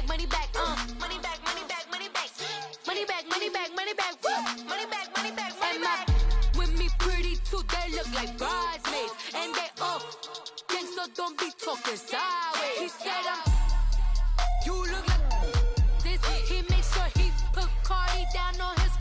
money back, money back, money back, money back, money back, money back, money back, woo, money back, money back, money back. With me pretty too, they look like bridesmaids, and they all think so. Don't be talking sideways. He said you look like this. He makes sure he put Cardi down on his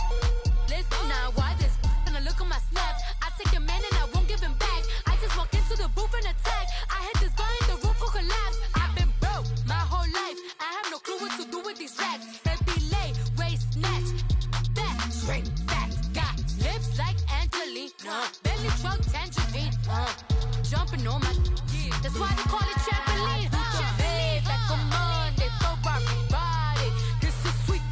list. Now why this? Gonna look at my snap. I take your man and I won't give him back. I just walk into the booth and attack. I hit this guy in the roof will collapse. I've been broke my whole life. I have no clue what to do with these racks. Heavy lay, waist snatch, back, straight back. Got lips like Angelina, belly truck tangerine. Jumping on my, that's why they call it trampoline. Hey, back on Monday, throw body. This is sweet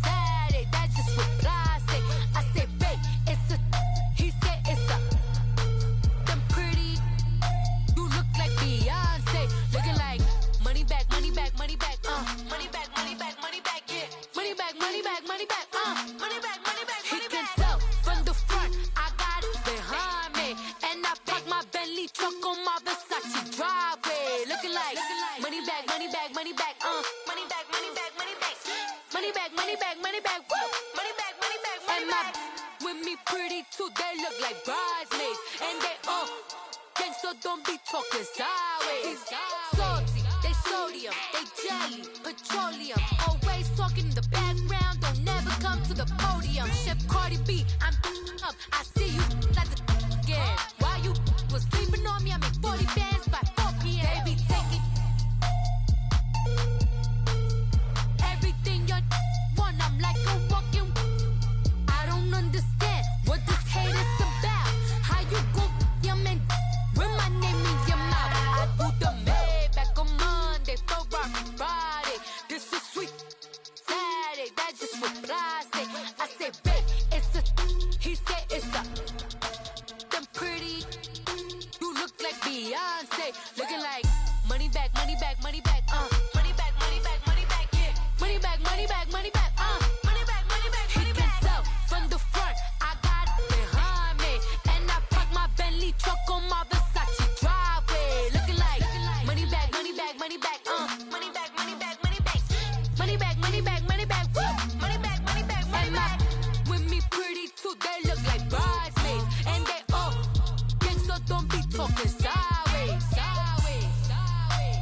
Saturday, that's just with plastic. I say, babe, it's a, he said it's a. Them pretty, you look like Beyonce, looking like money back, money back, money back, money back, money back, money back, yeah, money back, money back, money back, money back, money back. He can tell from the front, I got it behind me, and I park my Bentley truck on my Versace driveway, looking like money back, money back, money back, money back, money back, money back, money back, money back, money back, woo, money back, money back, money back. With me pretty too, they look like bridesmaids, and they all think so. Don't be talking sideways. Salty, they sodium, they jelly, petroleum. Always talking in the background, don't never come to the podium. Chef Cardi B, I'm up. I see you like the again. Why you was sleeping on me? I make 40 bands by 4 p.m. They be taking everything you want. I'm like a walking. I don't understand what this hate is about. How you go, your man, with my name in your mouth. I do the Maybach on Monday, throw body. This is sweet Saturday, that's just with plastic. I say, babe, it's a, he said it's a. Them pretty, you look like Beyonce, looking like money back, money back, money back, money back, money back, money back, yeah, money back, money back, money back, money back, money back, money back. He can tell from the front, I got it behind me, and I park my Bentley truck on my Versace driveway, looking like money back, money back, money back, money back, money back, money back, money back, money back, money back, woo, money back, money back, money back. With me pretty too, they look like bridesmaids, and they all think so. Don't be talking sideways, sideways, sideways.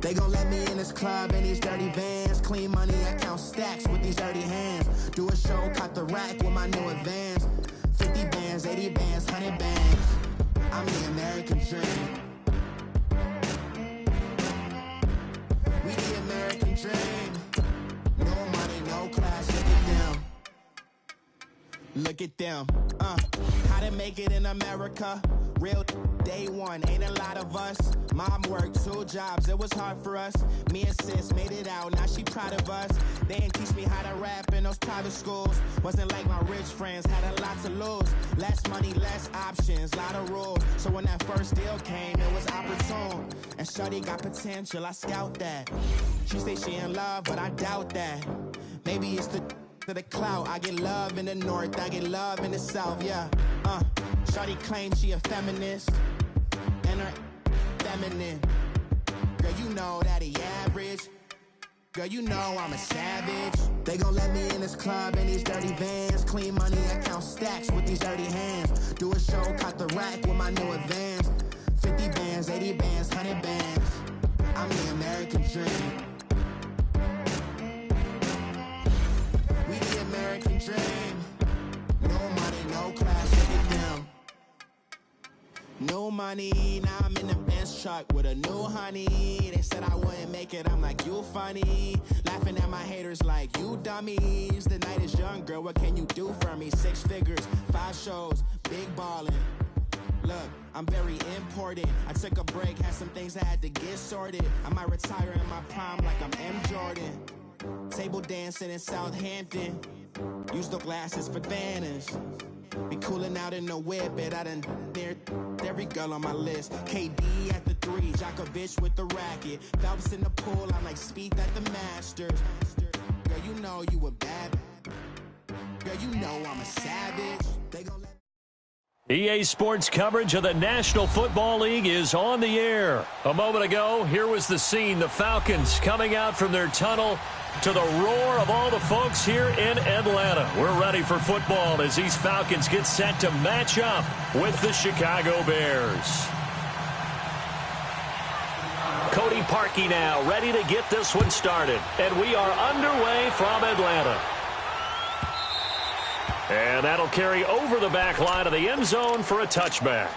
They gon' let me in this club in these dirty vans. Clean money, I count stacks with these dirty hands. Do a show, caught the rack with my new advance. 50 bands, 80 bands, 100 bands. I'm the American dream. We the American dream. No money, no class, look at them. Look at them, how to make it in America. Real day one, ain't a lot of us. Mom worked 2 jobs, it was hard for us. Me and sis made it out, now she proud of us. They didn't teach me how to rap in those private schools. Wasn't like my rich friends, had a lot to lose. Less money, less options, lot of rules. So when that first deal came, it was opportune. And shorty got potential, I scout that. She say she in love, but I doubt that. Maybe it's the clout. I get love in the north, I get love in the south, yeah. Shorty claims she a feminist, and her feminine. Girl, you know that he average. Girl, you know I'm a savage. They gon' let me in this club in these dirty vans. Clean money, I count stacks with these dirty hands. Do a show, caught the rack with my new advance. 50 bands, 80 bands, 100 bands. I'm the American dream. We the American dream. No money, no class, look at them. No money, now I'm in the Benz truck with a new honey. They said I wouldn't make it, I'm like, you funny. Laughing at my haters like, you dummies. The night is young, girl, what can you do for me? 6 figures, 5 shows, big ballin'. Look, I'm very important. I took a break, had some things I had to get sorted. I might retire in my prime like I'm M. Jordan. Table dancing in Southampton. Use the glasses for Vanish. Be cooling out in the whip, but I done there every girl on my list. KD at the 3, Djokovic with the racket. Phelps in the pool, I'm like Speed at the Masters. Girl, you know you a bad. Girl, you know I'm a savage. They gon' let EA Sports coverage of the National Football League is on the air. A moment ago, here was the scene. The Falcons coming out from their tunnel to the roar of all the folks here in Atlanta. We're ready for football as these Falcons get set to match up with the Chicago Bears. Cody Parkey now ready to get this one started. And we are underway from Atlanta. And that'll carry over the back line of the end zone for a touchback.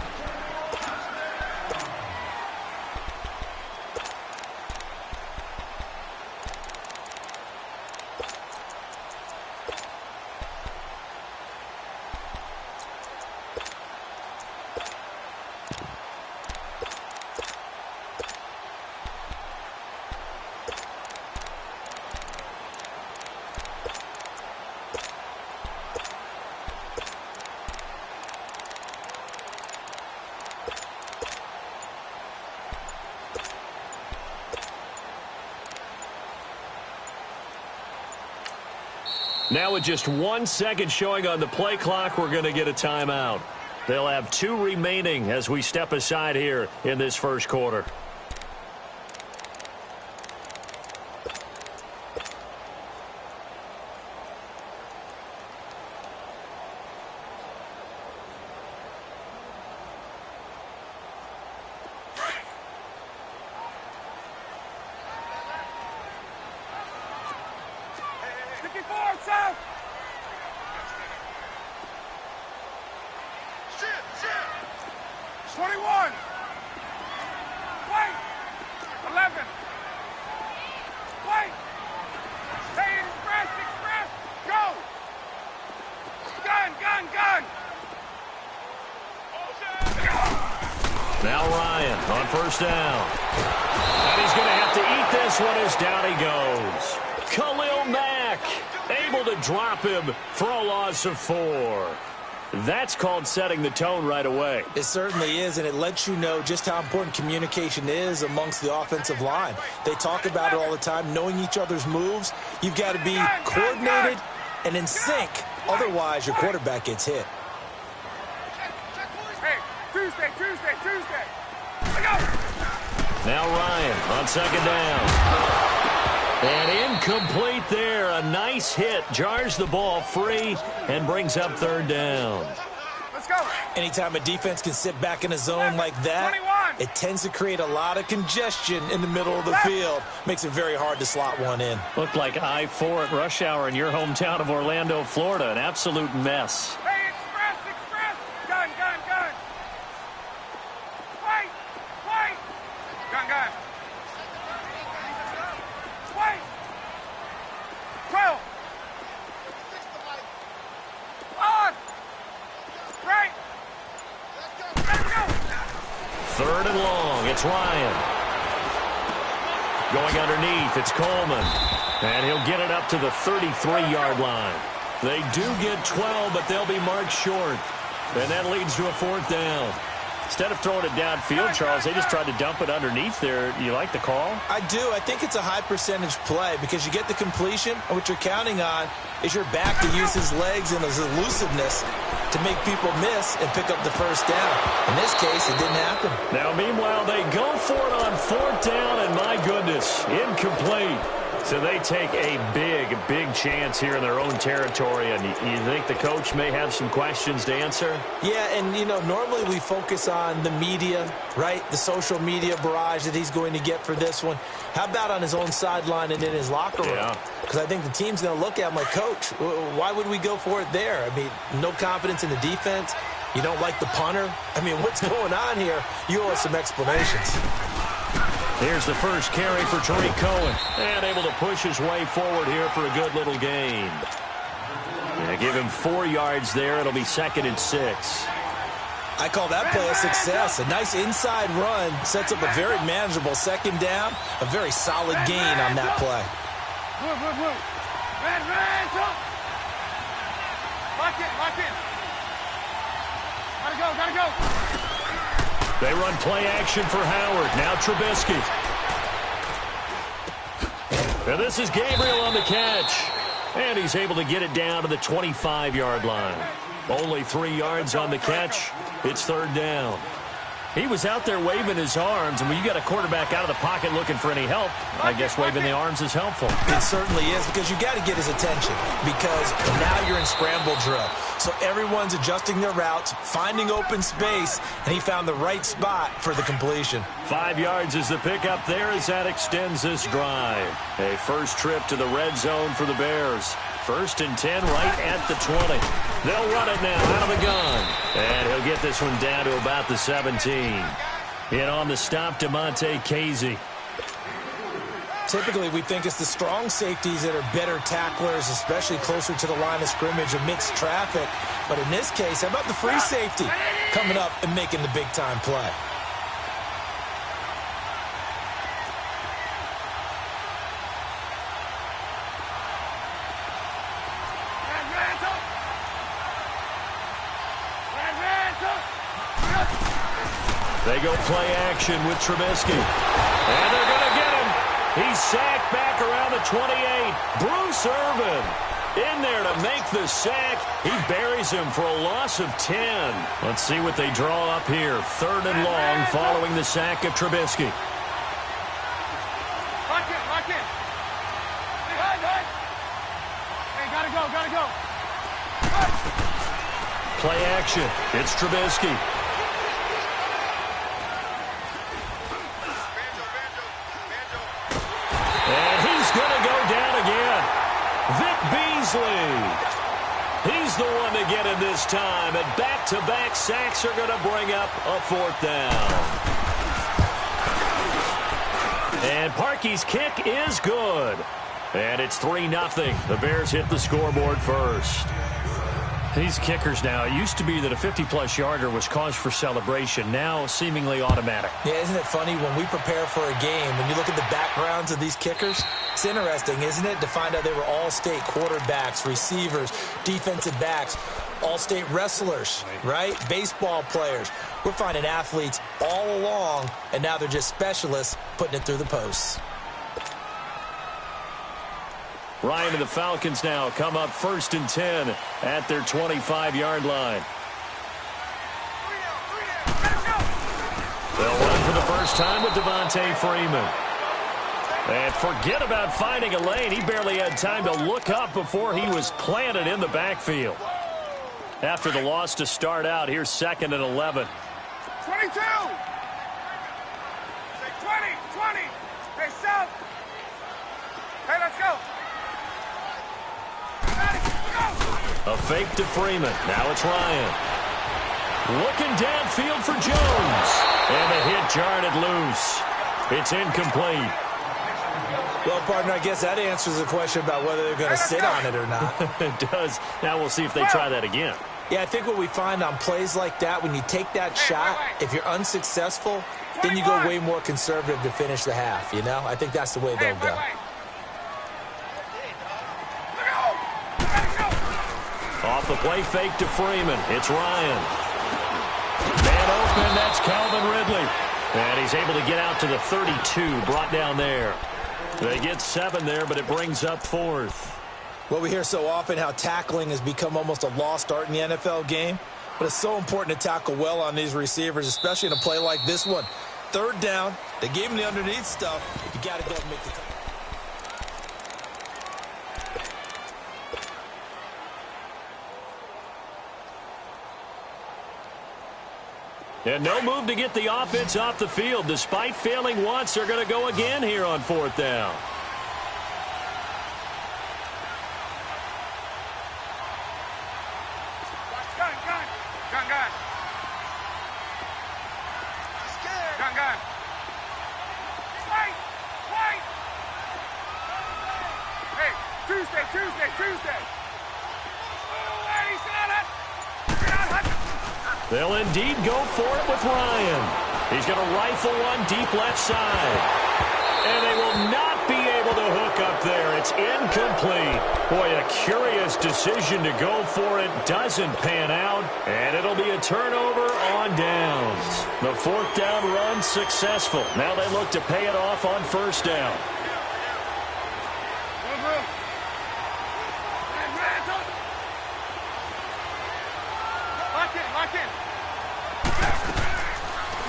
Now with just 1 second showing on the play clock, we're going to get a timeout. They'll have 2 remaining as we step aside here in this first quarter. Now Ryan on first down. And he's going to have to eat this one as down he goes. Khalil Mack able to drop him for a loss of 4. That's called setting the tone right away. It certainly is, and it lets you know just how important communication is amongst the offensive line. They talk about it all the time, knowing each other's moves. You've got to be coordinated and in sync. Otherwise, your quarterback gets hit. Tuesday. Now Ryan on second down. And incomplete there. A nice hit. Jars the ball free and brings up third down. Let's go. Anytime a defense can sit back in a zone like that, it tends to create a lot of congestion in the middle of the field. Makes it very hard to slot one in. Looked like I-4 at rush hour in your hometown of Orlando, Florida. An absolute mess. Hey, express. Gun. Wait. Gun. Wait. 12. On. Right. Let's go. Third and long. It's Ryan. Going underneath. It's Coleman. And he'll get it up to the 33-yard line. They do get 12, but they'll be marked short. And that leads to a fourth down. Instead of throwing it downfield, Charles, they just tried to dump it underneath there. You like the call? I do. I think it's a high-percentage play because you get the completion, and what you're counting on is your back to use his legs and his elusiveness to make people miss and pick up the first down. In this case, it didn't happen. Now, meanwhile, they go for it on fourth down, and my goodness, incomplete. So they take a big chance here in their own territory, and you think the coach may have some questions to answer? Yeah, and, you know, normally we focus on the media, right, the social media barrage that he's going to get for this one. How about on his own sideline and in his locker room? Because I think the team's going to look at him like, Coach, why would we go for it there? I mean, no confidence in the defense. You don't like the punter. I mean, what's going on here? You owe us some explanations. Here's the first carry for Tariq Cohen. And able to push his way forward here for a good little gain. Yeah, give him 4 yards there. It'll be 2nd and 6. I call that play a success. A nice inside run sets up a very manageable second down. A very solid gain on that play. Move. Red, jump. Lock in. Gotta go. They run play action for Howard. Now Trubisky. And this is Gabriel on the catch. And he's able to get it down to the 25-yard line. Only 3 yards on the catch. It's third down. He was out there waving his arms, and when you got a quarterback out of the pocket looking for any help, I guess waving the arms is helpful. It certainly is, because you got to get his attention, because now you're in scramble drill. So everyone's adjusting their routes, finding open space, and he found the right spot for the completion. 5 yards is the pickup there as that extends this drive. A first trip to the red zone for the Bears. 1st and 10 right at the 20. They'll run it now out of the gun. And he'll get this one down to about the 17. In on the stop, Demonte Casey. Typically, we think it's the strong safeties that are better tacklers, especially closer to the line of scrimmage amidst traffic. But in this case, how about the free safety coming up and making the big-time play? They go play action with Trubisky. And they're going to get him. He's sacked back around the 28. Bruce Irvin in there to make the sack. He buries him for a loss of 10. Let's see what they draw up here. 3rd and long following the sack of Trubisky. Lock in. Hey, gotta go. Play action. It's Trubisky. And he's going to go down again. Vic Beasley. He's the one to get in this time. And back-to-back sacks are going to bring up a 4th down. And Parkey's kick is good. And it's 3-0. The Bears hit the scoreboard first. These kickers now, it used to be that a 50-plus yarder was cause for celebration. Now seemingly automatic. Yeah, isn't it funny when we prepare for a game, when you look at the backgrounds of these kickers? It's interesting, isn't it, to find out they were all-state quarterbacks, receivers, defensive backs, all-state wrestlers, right? Baseball players. We're finding athletes all along, and now they're just specialists putting it through the posts. Ryan and the Falcons now come up 1st and 10 at their 25-yard line. They'll run for the first time with Devontae Freeman. And forget about finding a lane. He barely had time to look up before he was planted in the backfield. After the loss to start out, here's 2nd and 11. 22. Say 20. Hey, south. Hey, let's go. A fake to Freeman. Now it's Ryan. Looking downfield for Jones. And the hit jarred it loose. It's incomplete. Well, partner, I guess that answers the question about whether they're going to sit on it or not. It does. Now we'll see if they try that again. Yeah, I think what we find on plays like that, when you take that shot, if you're unsuccessful, then you go way more conservative to finish the half, you know? I think that's the way they'll go. Off the play fake to Freeman. It's Ryan. Man open, that's Calvin Ridley. And he's able to get out to the 32, brought down there. They get 7 there, but it brings up 4th. Well, we hear so often how tackling has become almost a lost art in the NFL game. But it's so important to tackle well on these receivers, especially in a play like this one. 3rd down, they gave him the underneath stuff. You got to go and make the tackle. And no move to get the offense off the field. Despite failing once, they're going to go again here on 4th down. Gun. Wait. Hey, Tuesday. They'll indeed go for it with Ryan. He's going to rifle one deep left side. And they will not be able to hook up there. It's incomplete. Boy, a curious decision to go for it. Doesn't pan out, and it'll be a turnover on downs. The fourth down run successful. Now they look to pay it off on first down. Lock in.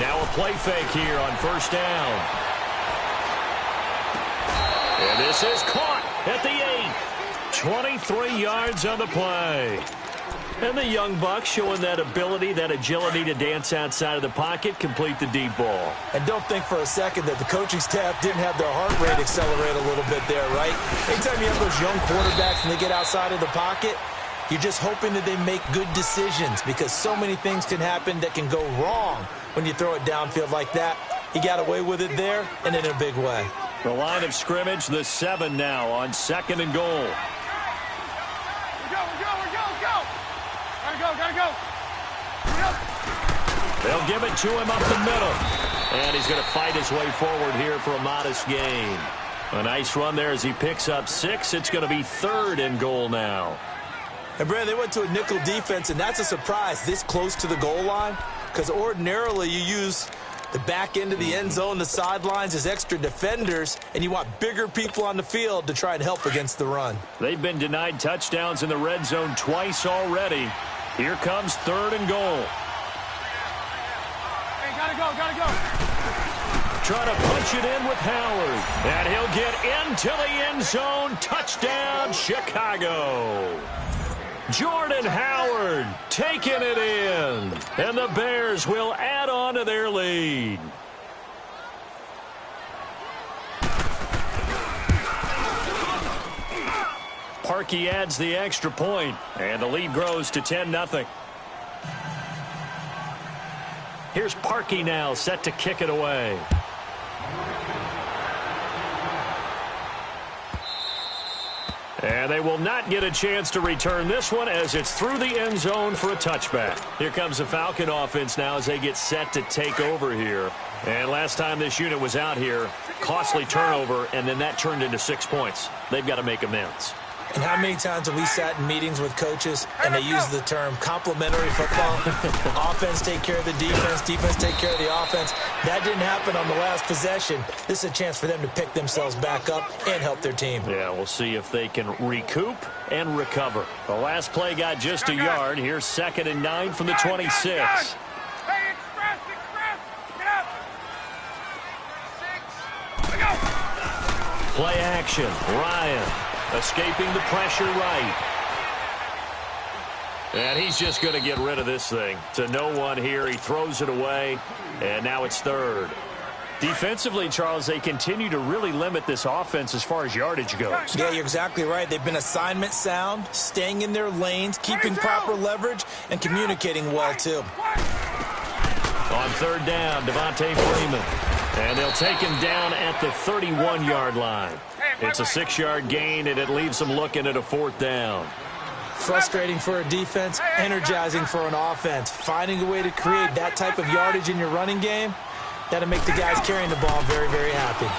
Now a play fake here on first down. And this is caught at the 8. 23 yards on the play. And the young buck showing that ability, that agility to dance outside of the pocket, complete the deep ball. And don't think for a second that the coaching staff didn't have their heart rate accelerate a little bit there, right? Anytime you have those young quarterbacks and they get outside of the pocket, you're just hoping that they make good decisions because so many things can happen that can go wrong when you throw it downfield like that. He got away with it there and in a big way. The line of scrimmage, the 7 now on 2nd and goal. Gotta go. They'll give it to him up the middle. And he's going to fight his way forward here for a modest gain. A nice run there as he picks up 6. It's going to be 3rd and goal now. And, Brad, they went to a nickel defense, and that's a surprise this close to the goal line because ordinarily you use the back end of the end zone, the sidelines as extra defenders, and you want bigger people on the field to try and help against the run. They've been denied touchdowns in the red zone twice already. Here comes 3rd and goal. Hey, gotta go. Trying to punch it in with Howard. And he'll get into the end zone. Touchdown, Chicago. Jordan Howard taking it in. And the Bears will add on to their lead. Parkey adds the extra point, and the lead grows to 10-0. Here's Parkey now, set to kick it away. And they will not get a chance to return this one as it's through the end zone for a touchback. Here comes the Falcon offense now as they get set to take over here. And last time this unit was out here, costly turnover, and then that turned into 6 points. They've got to make amends. And how many times have we sat in meetings with coaches and they use the term complementary football? Offense take care of the defense, defense take care of the offense. That didn't happen on the last possession. This is a chance for them to pick themselves back up and help their team. Yeah, we'll see if they can recoup and recover. The last play got just a yard. Here's 2nd and 9 from the 26. Hey, express, get up. 6. Let go. Play action, Ryan. Escaping the pressure right. And he's just going to get rid of this thing. To no one here. He throws it away. And now it's 3rd. Defensively, Charles, they continue to really limit this offense as far as yardage goes. Yeah, you're exactly right. They've been assignment sound, staying in their lanes, keeping proper leverage, and communicating well, too. On 3rd down, Devontae Freeman. And they'll take him down at the 31-yard line. It's a 6-yard gain, and it leaves them looking at a 4th down. Frustrating for a defense, energizing for an offense. Finding a way to create that type of yardage in your running game, that'll make the guys carrying the ball very, very happy.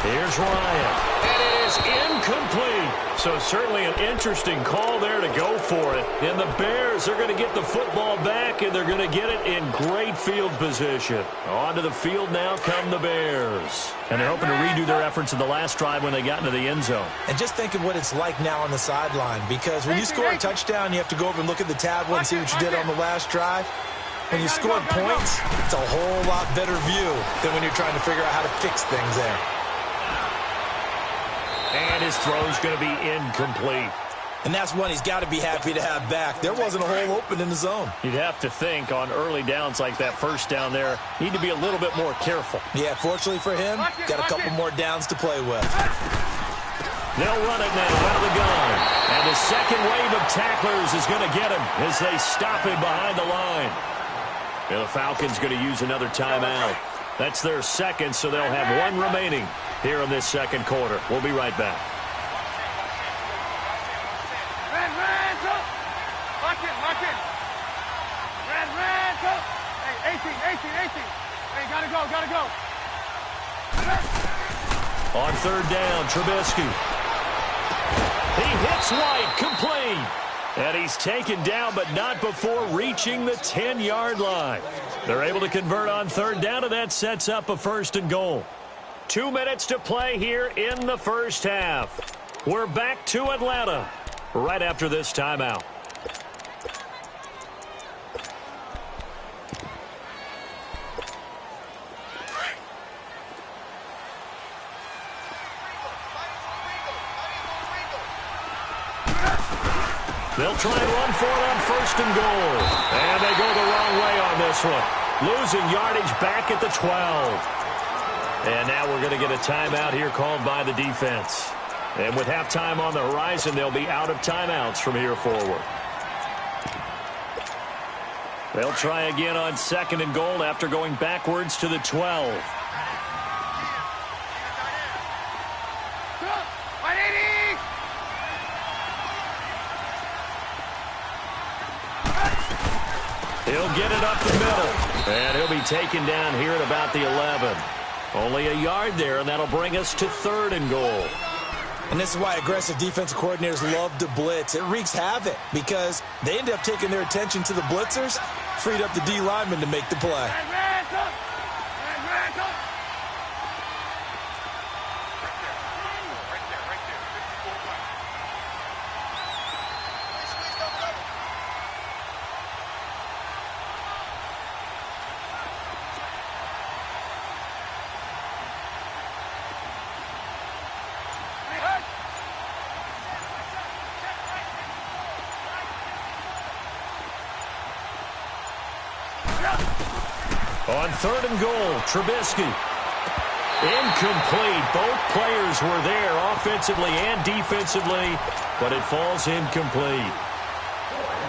Here's Ryan. And it is incomplete. So certainly an interesting call there to go for it. And the Bears are going to get the football back, and they're going to get it in great field position. Onto the field now come the Bears. And they're hoping to redo their efforts in the last drive when they got into the end zone. And just think of what it's like now on the sideline, because when you score a touchdown, you have to go over and look at the tablet and see what you did on the last drive. When you scored points, it's a whole lot better view than when you're trying to figure out how to fix things there. And his throw's going to be incomplete. And that's one he's got to be happy to have back. There wasn't a hole open in the zone. You'd have to think on early downs like that first down there, need to be a little bit more careful. Yeah, fortunately for him, got a couple more downs to play with. They'll run it now out of the gun. And the second wave of tacklers is going to get him as they stop him behind the line. And the Falcons going to use another timeout. That's their second, so they'll have one remaining here in this second quarter. We'll be right back. Lock in. Red, go. Hey, 18. Hey, gotta go. On third down, Trubisky. He hits White, complete. And he's taken down, but not before reaching the 10-yard line. They're able to convert on third down, and that sets up a 1st and goal. 2 minutes to play here in the first half. We're back to Atlanta right after this timeout. They'll try and run for it on 1st and goal. And they go the wrong way on this one. Losing yardage back at the 12. And now we're going to get a timeout here called by the defense. And with halftime on the horizon, they'll be out of timeouts from here forward. They'll try again on 2nd and goal after going backwards to the 12. He'll get it up the middle. And he'll be taken down here at about the 11. Only a yard there, and that'll bring us to 3rd and goal. And this is why aggressive defensive coordinators love to blitz. It wreaks havoc because they end up taking their attention to the blitzers, freed up the D lineman to make the play. On 3rd and goal, Trubisky. Incomplete. Both players were there offensively and defensively, but it falls incomplete.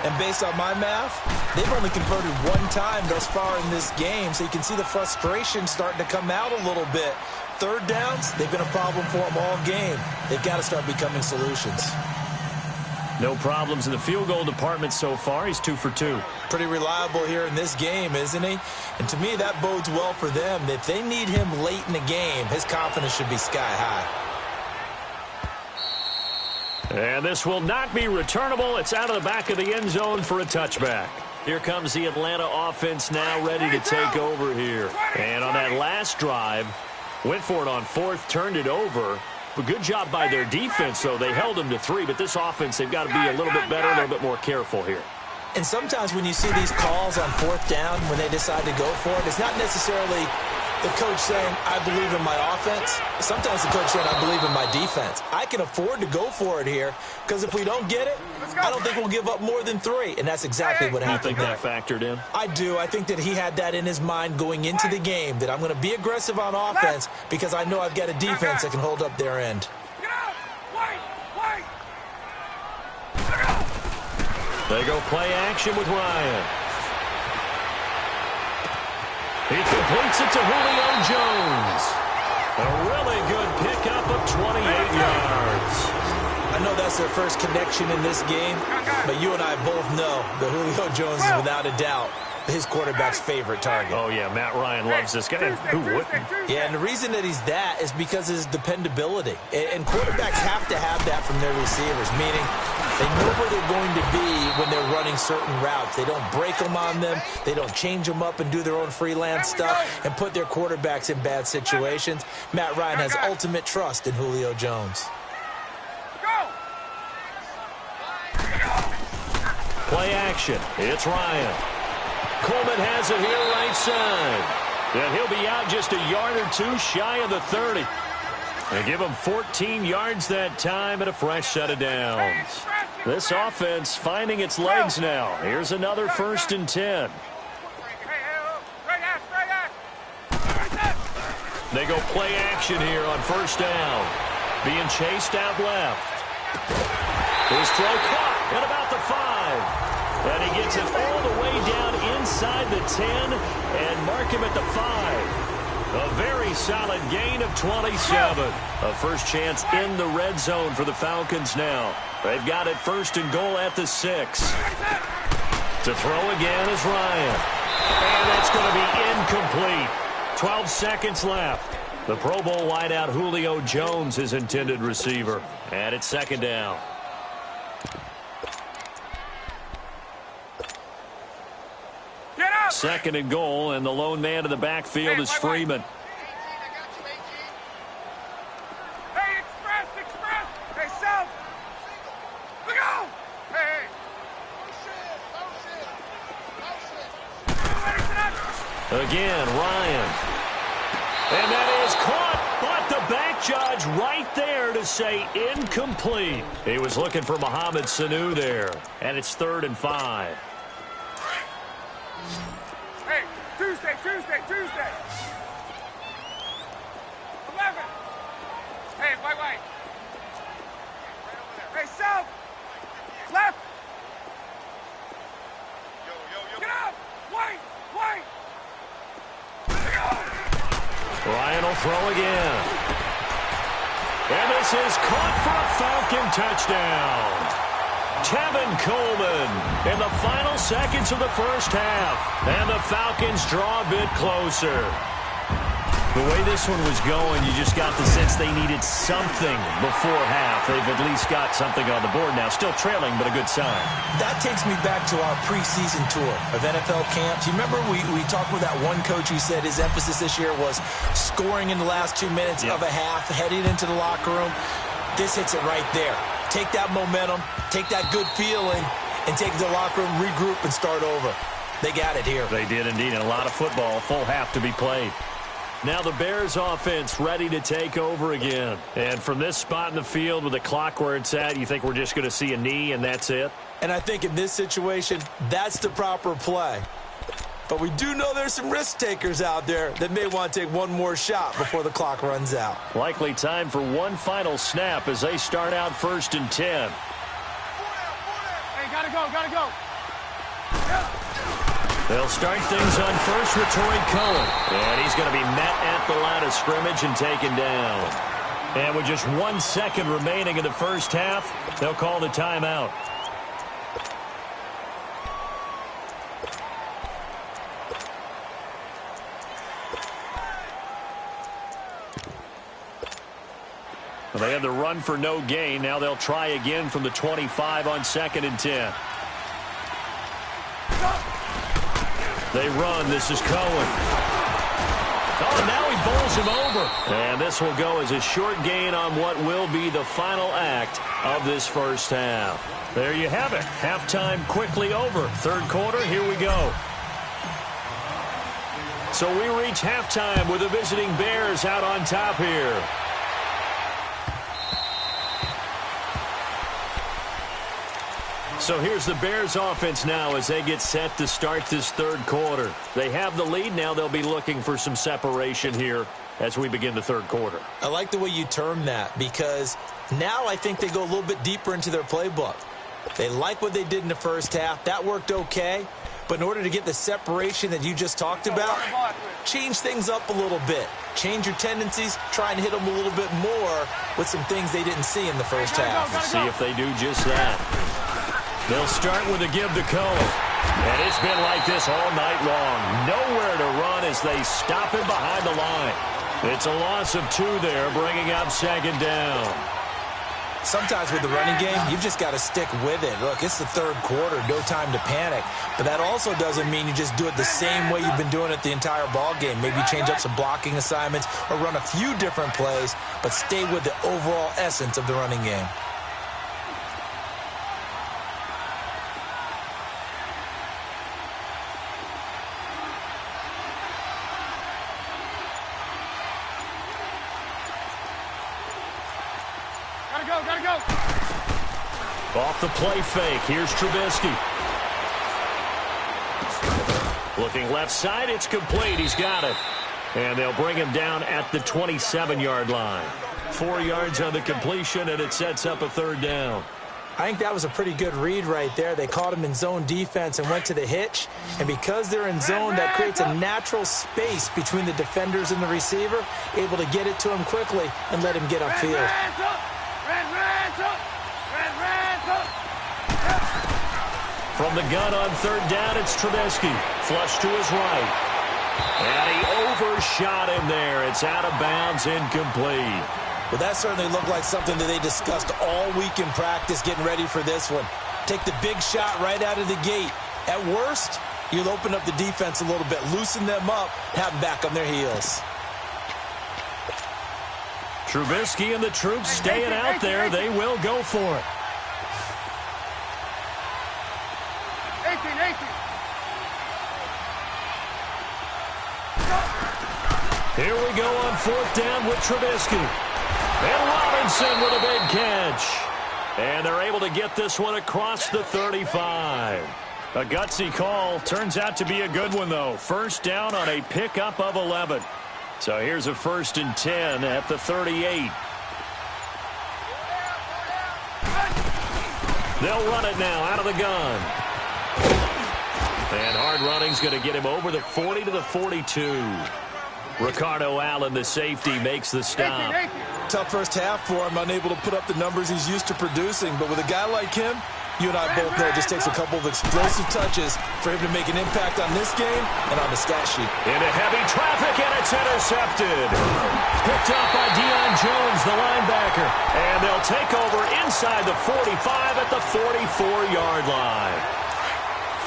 And based on my math, they've only converted 1 time thus far in this game, so you can see the frustration starting to come out a little bit. 3rd downs, they've been a problem for them all game. They've got to start becoming solutions. No problems in the field goal department so far. He's 2 for 2. Pretty reliable here in this game, isn't he? And to me, that bodes well for them. If they need him late in the game, his confidence should be sky high. And this will not be returnable. It's out of the back of the end zone for a touchback. Here comes the Atlanta offense now ready to take over here. And on that last drive, went for it on 4th, turned it over. A good job by their defense, though. They held them to 3, but this offense, they've got to be a little bit better, a little bit more careful here. And sometimes when you see these calls on 4th down, when they decide to go for it, it's not necessarily the coach saying, I believe in my offense. Sometimes the coach saying, I believe in my defense. I can afford to go for it here, because if we don't get it, I don't think we'll give up more than 3. And that's exactly what happened. You think that factored in? I do. I think that he had that in his mind going into the game, that I'm going to be aggressive on offense because I know I've got a defense that can hold up their end. They go play action with Ryan. He completes it to Julio Jones. A really good pickup of 28 yards. I know that's their first connection in this game, but you and I both know that Julio Jones is without a doubt his quarterback's favorite target. Oh, yeah, Matt Ryan loves this guy. Who wouldn't? Yeah, and the reason that he's that is because of his dependability. And quarterbacks have to have that from their receivers, meaning they know where they're going to be when they're running certain routes. They don't break them on them. They don't change them up and do their own freelance stuff and put their quarterbacks in bad situations. Matt Ryan has ultimate trust in Julio Jones. Play action. It's Ryan. Coleman has it here right side. And he'll be out just a yard or 2 shy of the 30. They give him 14 yards that time and a fresh set of downs. This offense finding its legs now. Here's another 1st and 10. They go play action here on 1st down. Being chased out left. His throw caught at about the 5. And he gets it all the way down inside the 10 and mark him at the 5. A very solid gain of 27. A first chance in the red zone for the Falcons now. They've got it 1st and goal at the 6. To throw again is Ryan. And that's going to be incomplete. 12 seconds left. The Pro Bowl wideout Julio Jones is intended receiver. And it's second down. Get up! Second and goal, and the lone man in the backfield is Freeman. Hey, express! Hey, south! Look out! Hey! Again, Ryan. And that is caught, but the back judge right there to say incomplete. He was looking for Mohamed Sanu there, and it's 3rd and 5. Hey, Tuesday! 11! Hey, white! Hey, south! Left! Get up! White! Ryan will throw again. And this is caught for a Falcon touchdown. Tevin Coleman in the final seconds of the first half. And the Falcons draw a bit closer. The way this one was going, you just got the sense they needed something before half. They've at least got something on the board now. Still trailing, but a good sign. That takes me back to our preseason tour of NFL camps. You remember we talked with that one coach who said his emphasis this year was scoring in the last 2 minutes of a half, heading into the locker room. This hits it right there. Take that momentum, take that good feeling, and take it to the locker room, regroup, and start over. They got it here. They did indeed, and a lot of football, full half to be played. Now the Bears offense ready to take over again. And from this spot in the field with the clock where it's at, you think we're just going to see a knee and that's it? And I think in this situation, that's the proper play. But we do know there's some risk takers out there that may want to take one more shot before the clock runs out. Likely time for one final snap as they start out 1st and 10. Hey, gotta go! They'll start things on first with Torrey Cohen. And he's going to be met at the line of scrimmage and taken down. And with just 1 second remaining in the first half, they'll call the timeout. Well, they had the run for no gain. Now they'll try again from the 25 on 2nd and 10. They run. This is Cohen. Oh, now he bowls him over. And this will go as a short gain on what will be the final act of this first half. There you have it. Halftime quickly over. 3rd quarter, here we go. So we reach halftime with the visiting Bears out on top here. So here's the Bears offense now as they get set to start this 3rd quarter. They have the lead. Now they'll be looking for some separation here as we begin the 3rd quarter. I like the way you term that because now I think they go a little bit deeper into their playbook. They like what they did in the first half. That worked okay. But in order to get the separation that you just talked about, change things up a little bit. Change your tendencies. Try and hit them a little bit more with some things they didn't see in the first half. Let's see if they do just that. They'll start with a give to Cohen. And it's been like this all night long. Nowhere to run as they stop him behind the line. It's a loss of 2 there, bringing up 2nd down. Sometimes with the running game, you've just got to stick with it. Look, it's the 3rd quarter, no time to panic. But that also doesn't mean you just do it the same way you've been doing it the entire ball game. Maybe change up some blocking assignments or run a few different plays, but stay with the overall essence of the running game. Gotta go! Off the play fake, here's Trubisky. Looking left side, it's complete. He's got it. And they'll bring him down at the 27-yard line. 4 yards on the completion, and it sets up a 3rd down. I think that was a pretty good read right there. They caught him in zone defense and went to the hitch. And because they're in zone, that creates a natural space between the defenders and the receiver, able to get it to him quickly and let him get upfield. From the gun on 3rd down, it's Trubisky. Flush to his right. And he overshot him there. It's out of bounds, incomplete. Well, that certainly looked like something that they discussed all week in practice getting ready for this one. Take the big shot right out of the gate. At worst, you'll open up the defense a little bit, loosen them up, have them back on their heels. Trubisky and the troops staying out there. They will go for it. 18. Here we go on 4th down with Trubisky. And Robinson with a big catch. And they're able to get this one across the 35. A gutsy call. Turns out to be a good one, though. First down on a pickup of 11. So here's a 1st and 10 at the 38. They'll run it now out of the gun. And hard running's going to get him over the 40 to the 42. Ricardo Allen, the safety, makes the stop. Tough first half for him, unable to put up the numbers he's used to producing. But with a guy like him, you and I both know it just takes a couple of explosive touches for him to make an impact on this game and on the stat sheet. Into heavy traffic, and it's intercepted. Picked up by Deion Jones, the linebacker. And they'll take over inside the 45 at the 44-yard line.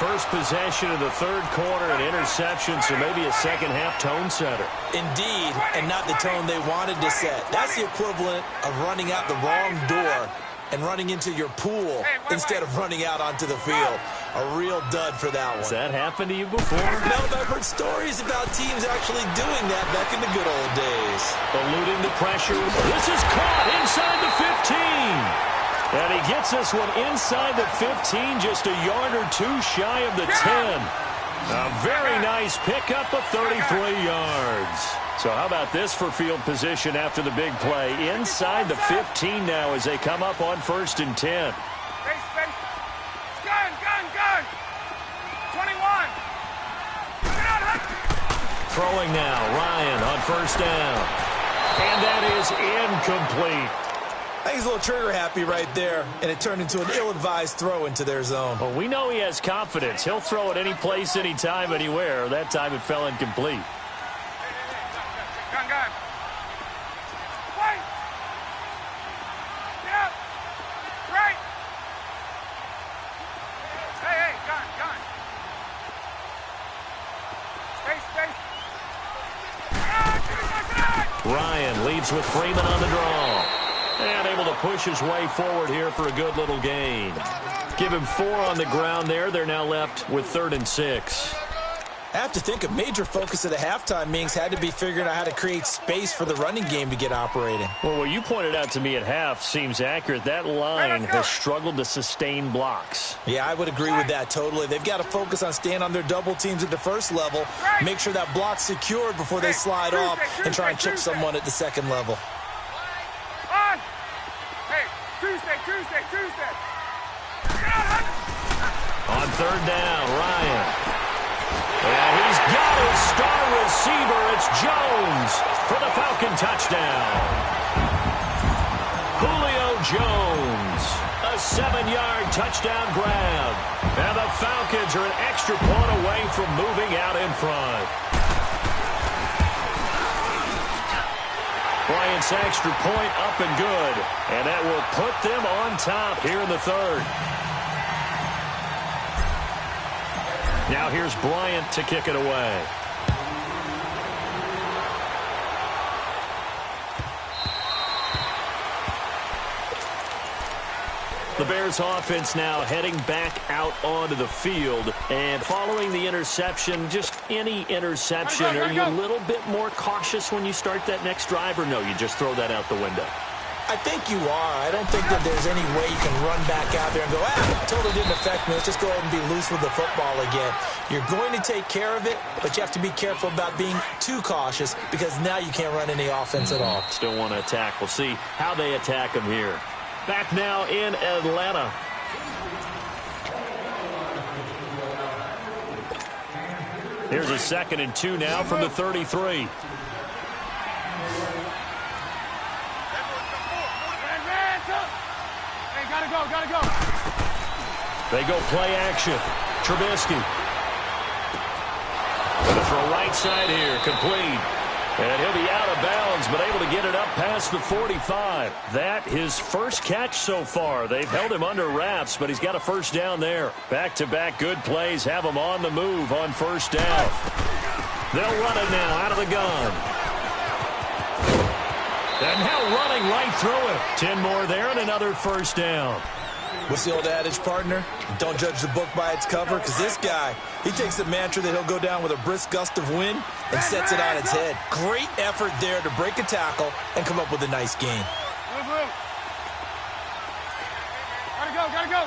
First possession of the 3rd quarter, an interception, so maybe a second-half tone setter. Indeed, and not the tone they wanted to set. That's the equivalent of running out the wrong door and running into your pool instead of running out onto the field. A real dud for that one. Has that happened to you before? No, but I've heard stories about teams actually doing that back in the good old days. Eluding the pressure. This is caught inside the 15. And he gets this one inside the 15, just a yard or two shy of the 10. A very nice pickup of 33 yards. So how about this for field position after the big play? Inside the 15 now as they come up on 1st and 10. Gun. 21. Throwing now, Ryan on 1st down. And that is incomplete. I think he's a little trigger happy right there, and it turned into an ill-advised throw into their zone. Well, we know he has confidence. He'll throw it any place, anytime, anywhere. That time it fell incomplete. Gun. Wait. Get up. Right. Hey, gun. Space. Ryan leads with Freeman on the draw. And able to push his way forward here for a good little gain. Give him 4 on the ground there. They're now left with 3rd and 6. I have to think a major focus of the halftime meetings had to be figuring out how to create space for the running game to get operating. Well, what you pointed out to me at half seems accurate. That line has struggled to sustain blocks. Yeah, I would agree with that totally. They've got to focus on staying on their double teams at the first level, make sure that block's secured before they slide off and try and chip someone at the second level. Tuesday. On 3rd down, Ryan. And he's got his star receiver. It's Jones for the Falcon touchdown. Julio Jones, a 7-yard touchdown grab. And the Falcons are an extra point away from moving out in front. Bryant's extra point up and good. And that will put them on top here in the 3rd. Now here's Bryant to kick it away. The Bears offense now heading back out onto the field. And following the interception, just any interception, are you a little bit more cautious when you start that next drive, or no, you just throw that out the window? I think you are. I don't think that there's any way you can run back out there and go, totally didn't affect me. Let's just go ahead and be loose with the football again. You're going to take care of it, but you have to be careful about being too cautious because now you can't run any offense at all. Still want to attack. We'll see how they attack them here. Back now in Atlanta. Here's a 2nd and 2 now from the 33. Gotta go. They go play action. Trubisky. Gonna throw right outside here, complete. And he'll be out of bounds, but able to get it up past the 45. That his first catch so far. They've held him under wraps, but he's got a first down there. Back-to-back good plays have him on the move on first down. They'll run it now out of the gun. And now running right through it. 10 more there and another first down. What's the old adage, partner? Don't judge the book by its cover, because this guy, he takes the mantra that he'll go down with a brisk gust of wind and sets it on its head. Great effort there to break a tackle and come up with a nice gain. Move, move. Gotta go.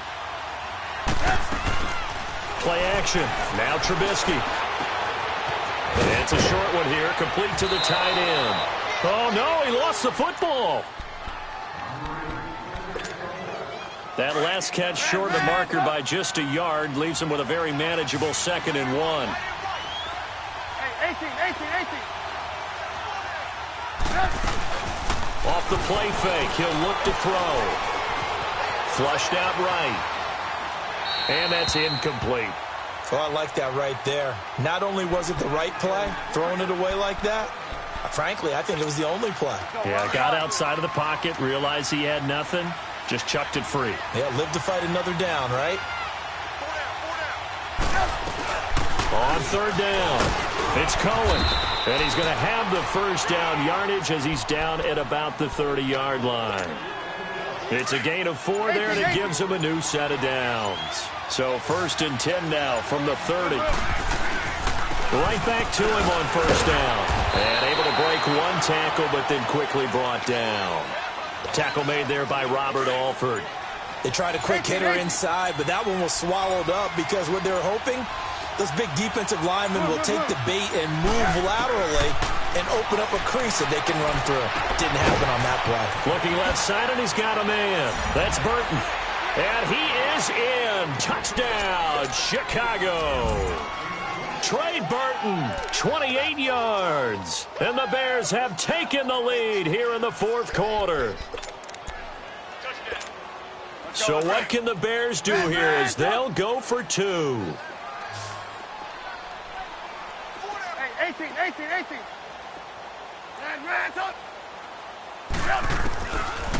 Play action. Now Trubisky. And it's a short one here, complete to the tight end. Oh, no, he lost the football. That last catch short of the marker by just a yard leaves him with a very manageable 2nd and 1. Hey, 18. Off the play fake, he'll look to throw. Flushed out right. And that's incomplete. Oh, I like that right there. Not only was it the right play, throwing it away like that, frankly, I think it was the only play. Yeah, got outside of the pocket, realized he had nothing. Just chucked it free. Yeah, live to fight another down, right? On 3rd down, it's Cohen. And he's going to have the first down yardage as he's down at about the 30-yard line. It's a gain of 4 there, and it gives him a new set of downs. So 1st and 10 now from the 30. Right back to him on first down. And able to break one tackle, but then quickly brought down. Tackle made there by Robert Alford. They tried a quick hitter inside, but that one was swallowed up because what they're hoping, those big defensive linemen will take the bait and move laterally and open up a crease that they can run through. Didn't happen on that play. Looking left side, and he's got a man. That's Burton. And he is in. Touchdown, Chicago. Trey Burton, 28 yards. And the Bears have taken the lead here in the 4th quarter. So what can the Bears do here as they'll go for 2? Hey, 18.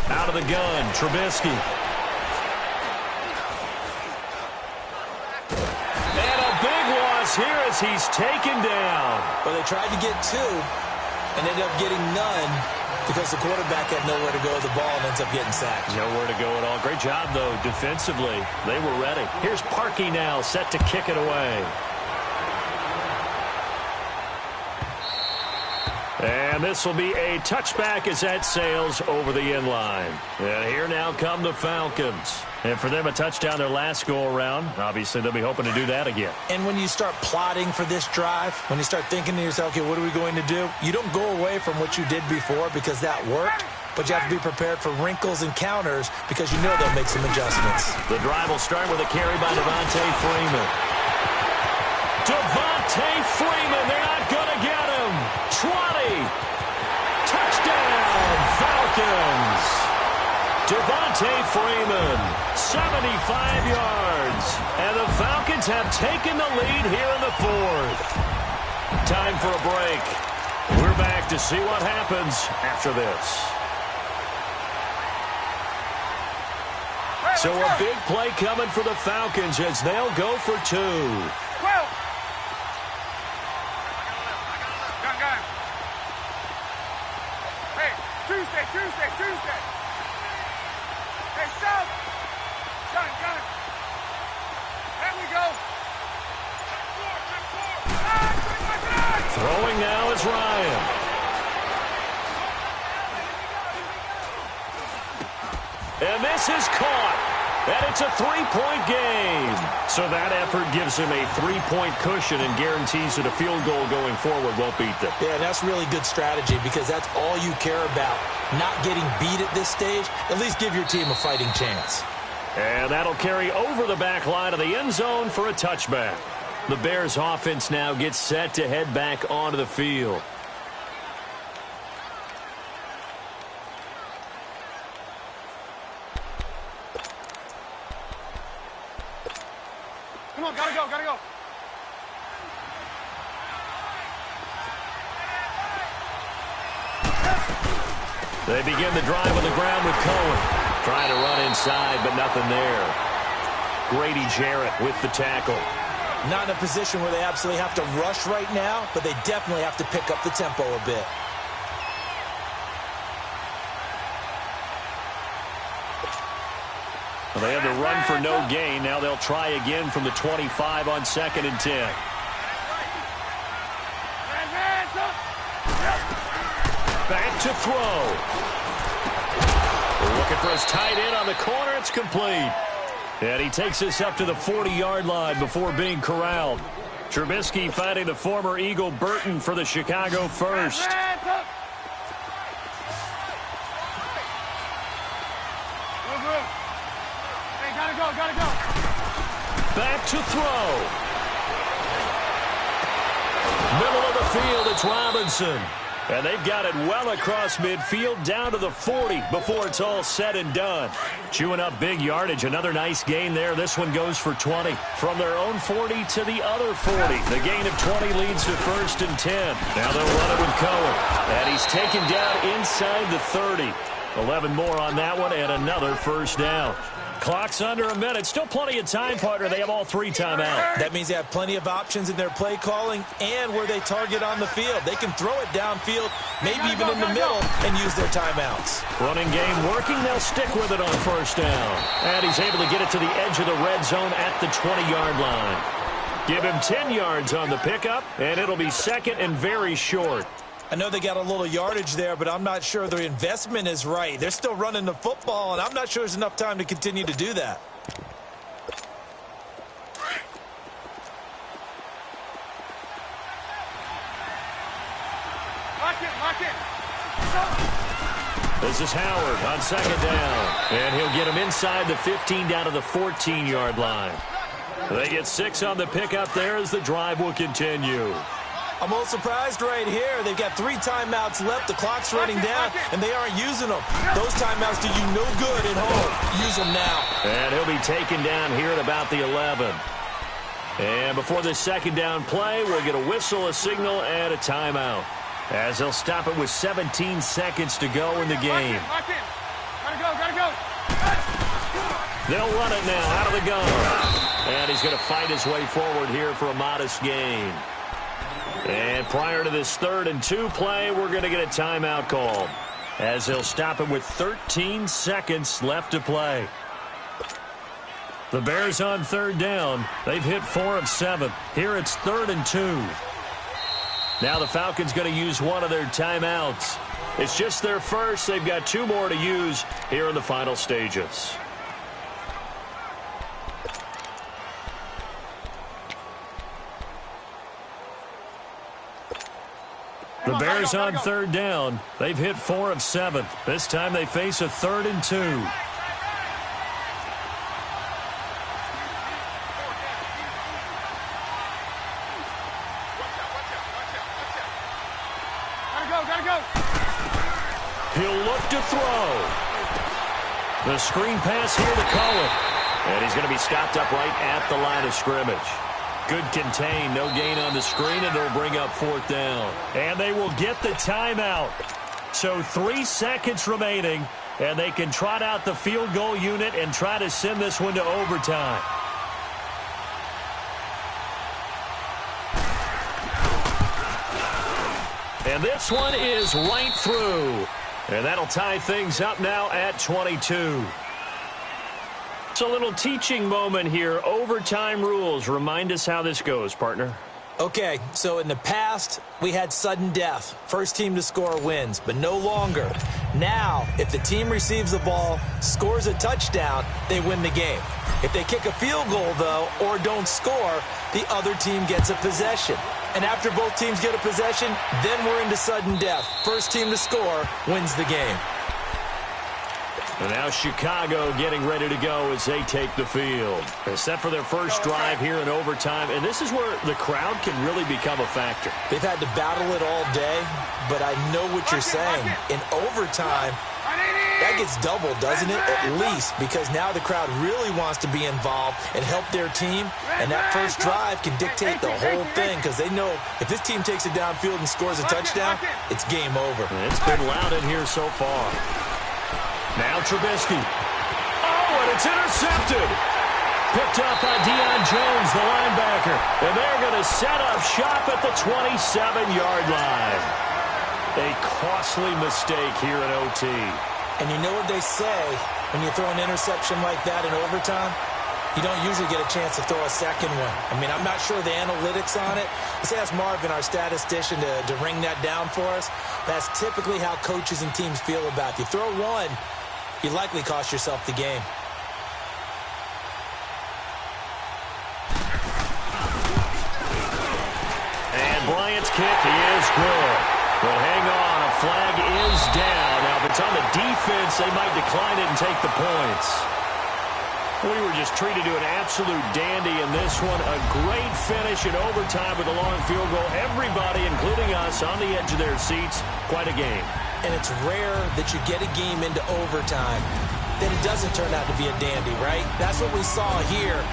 Out of the gun, Trubisky. And a big loss here as he's taken down. Well, they tried to get 2 and ended up getting none because the quarterback had nowhere to go with the ball and ends up getting sacked. Nowhere to go at all. Great job, though, defensively. They were ready. Here's Parkey now, set to kick it away. And this will be a touchback as that sails over the end line. And here now come the Falcons. And for them, a touchdown their last go-around. Obviously, they'll be hoping to do that again. And when you start plotting for this drive, when you start thinking to yourself, okay, what are we going to do? You don't go away from what you did before because that worked, but you have to be prepared for wrinkles and counters because you know they'll make some adjustments. The drive will start with a carry by Devontae Freeman. Devontae Freeman, they're not going to get him. 20. Touchdown, Falcons. Devontae Freeman, 75 yards. And the Falcons have taken the lead here in the 4th. Time for a break. We're back to see what happens after this. So a big play coming for the Falcons as they'll go for 2. 12. Gun. Hey, Tuesday. Hey, South. Gun. There we go. Throwing now is Ryan. And this is caught. And it's a 3-point game. So that effort gives him a 3-point cushion and guarantees that a field goal going forward won't beat them. Yeah, that's really good strategy because that's all you care about. Not getting beat at this stage. At least give your team a fighting chance. And that'll carry over the back line of the end zone for a touchback. The Bears offense now gets set to head back onto the field. Come on, gotta go. They begin the drive on the ground with Cohen. Trying to run inside, but nothing there. Grady Jarrett with the tackle. Not in a position where they absolutely have to rush right now, but they definitely have to pick up the tempo a bit. Well, they had the run for no gain. Now they'll try again from the 25 on 2nd and 10. Back to throw. Looking for his tight end on the corner. It's complete. And he takes us up to the 40-yard line before being corralled. Trubisky finding the former Eagle Burton for the Chicago first. Gotta go. Back to throw. Middle of the field, it's Robinson. And they've got it well across midfield down to the 40 before it's all said and done. Chewing up big yardage. Another nice gain there. This one goes for 20. From their own 40 to the other 40. The gain of 20 leads to 1st and 10. Now they'll run it with Cohen. And he's taken down inside the 30. 11 more on that one and another first down. Clock's under a minute. Still plenty of time, partner. They have all 3 timeouts. That means they have plenty of options in their play calling and where they target on the field. They can throw it downfield, maybe even in the middle, and use their timeouts. Running game working. They'll stick with it on first down. And he's able to get it to the edge of the red zone at the 20-yard line. Give him 10 yards on the pickup, and it'll be 2nd and very short. I know they got a little yardage there, but I'm not sure their investment is right. They're still running the football, and I'm not sure there's enough time to continue to do that. Lock it. This is Howard on 2nd down. And he'll get him inside the 15 down to the 14-yard line. They get 6 on the pickup there as the drive will continue. I'm a little surprised right here. They've got 3 timeouts left. The clock's running down, and they aren't using them. Those timeouts do you no good at home. Use them now. And he'll be taken down here at about the 11. And before this 2nd down play, we'll get a whistle, a signal, and a timeout. As they'll stop it with 17 seconds to go in the game. Lock in. Gotta go. They'll run it now out of the gun. And he's going to fight his way forward here for a modest gain. And prior to this 3rd and 2 play, we're going to get a timeout call. As they'll stop it with 13 seconds left to play. The Bears on 3rd down. They've hit 4 of 7. Here it's 3rd and 2. Now the Falcons going to use one of their timeouts. It's just their first. They've got 2 more to use here in the final stages. The Bears on 3rd down. They've hit 4 of 7. This time they face a 3rd and 2. Gotta go. He'll look to throw. The screen pass here to Cohen. And he's going to be stopped up right at the line of scrimmage. Good contain, no gain on the screen, and it'll bring up 4th down. And they will get the timeout. So 3 seconds remaining, and they can trot out the field goal unit and try to send this one to overtime. And this one is right through. And that'll tie things up now at 22. It's a little teaching moment here. Overtime rules. Remind us how this goes, partner. Okay, so in the past, we had sudden death. First team to score wins, but no longer. Now, if the team receives the ball, scores a touchdown, they win the game. If they kick a field goal, though, or don't score, the other team gets a possession. And after both teams get a possession, then we're into sudden death. First team to score wins the game. And now Chicago getting ready to go as they take the field. They're set for their first drive here in overtime, and this is where the crowd can really become a factor. They've had to battle it all day, but I know what you're saying. In overtime, That gets doubled, doesn't it? At least, because now the crowd really wants to be involved and help their team, and that first drive can dictate the whole thing because they know if this team takes it downfield and scores a touchdown, it's game over. It's been loud in here so far. Now Trubisky. Oh, and it's intercepted. Picked up by Deion Jones, the linebacker. And they're going to set up shop at the 27-yard line. A costly mistake here in OT. And you know what they say when you throw an interception like that in overtime? You don't usually get a chance to throw a second one. I mean, I'm not sure the analytics on it. Let's ask Marvin, our statistician, to ring that down for us. That's typically how coaches and teams feel about it. You throw one, you likely cost yourself the game. And Bryant's kick is good. But hang on, a flag is down. Now, if it's on the defense, they might decline it and take the points. We were just treated to an absolute dandy in this one. A great finish in overtime with a long field goal. Everybody, including us, on the edge of their seats. Quite a game. And it's rare that you get a game into overtime that it doesn't turn out to be a dandy, right? That's what we saw here.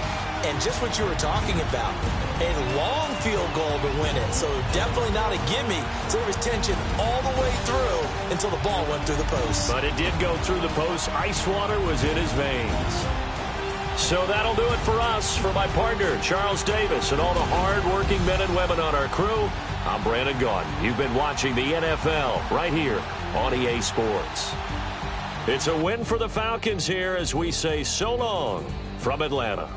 And just what you were talking about, a long field goal to win it. So definitely not a gimme. So there was tension all the way through until the ball went through the post. But it did go through the post. Ice water was in his veins. So that'll do it for us. For my partner, Charles Davis, and all the hard-working men and women on our crew, I'm Brandon Gaudin. You've been watching the NFL right here on EA Sports. It's a win for the Falcons here as we say so long from Atlanta.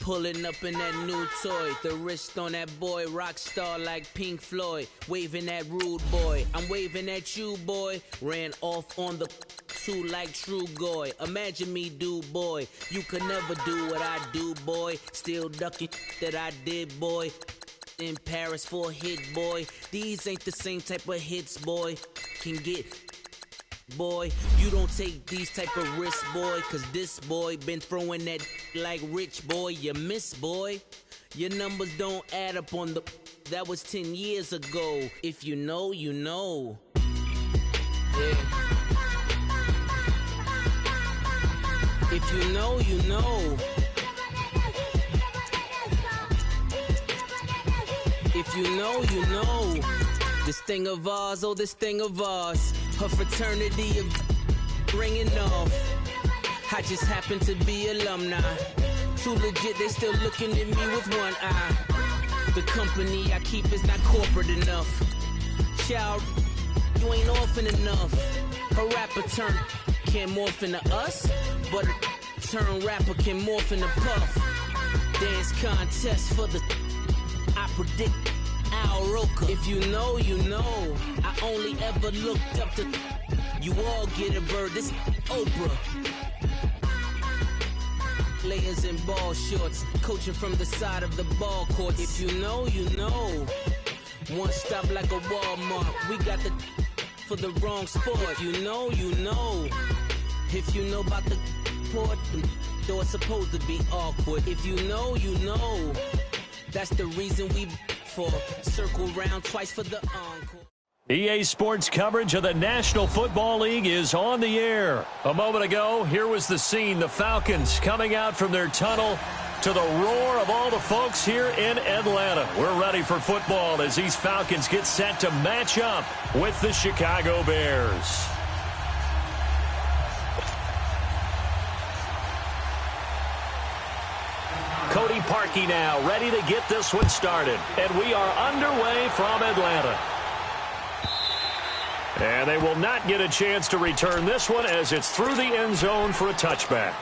Pulling up in that new toy, the wrist on that boy, rock star like Pink Floyd, waving at rude boy, I'm waving at you boy, ran off on the two like True Goy, imagine me do boy, you could never do what I do boy, still ducking that I did boy, in Paris for a hit boy, these ain't the same type of hits boy, can get boy, you don't take these type of risks, boy, cause this boy been throwing that like rich boy, you miss, boy. Your numbers don't add up on the, that was 10 years ago. If you know, you know. Yeah. If you know, you know. If you know, you know. This thing of ours, oh, this thing of ours. Her fraternity of ringing off. I just happen to be alumni. Too legit, they still looking at me with one eye. The company I keep is not corporate enough. Child, you ain't orphan enough. A rapper turn can't morph into us, but a turn rapper can morph into Puff. Dance contest for the, I predict Al Roker. If you know, you know. I only ever looked up to, you all get a bird, this Oprah. Layers in ball shorts, coaching from the side of the ball court. If you know, you know. One stop like a Walmart. We got the for the wrong sport. If you know, you know. If you know about the port, though it's supposed to be awkward. If you know, you know. That's the reason we for circle round twice for the encore. EA Sports coverage of the National Football League is on the air. A moment ago, here was the scene. The Falcons coming out from their tunnel to the roar of all the folks here in Atlanta. We're ready for football as these Falcons get set to match up with the Chicago Bears. Cody Parkey now ready to get this one started. And we are underway from Atlanta. And they will not get a chance to return this one as it's through the end zone for a touchback.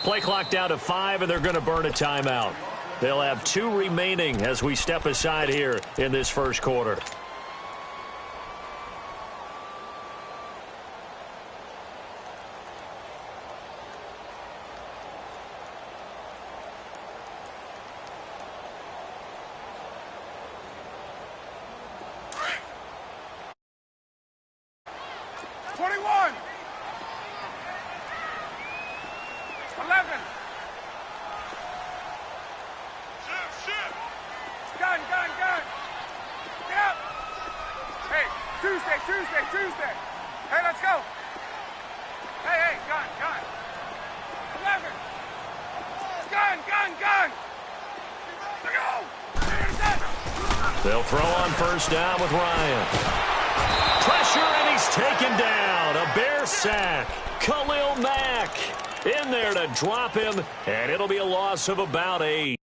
Play clock down to 5, and they're going to burn a timeout. They'll have 2 remaining as we step aside here in this first quarter. Tuesday. Hey, let's go. Hey, gun. 11. Gun. Go. They'll throw on first down with Ryan. Pressure, and he's taken down. A Bear sack. Khalil Mack in there to drop him, and it'll be a loss of about 8.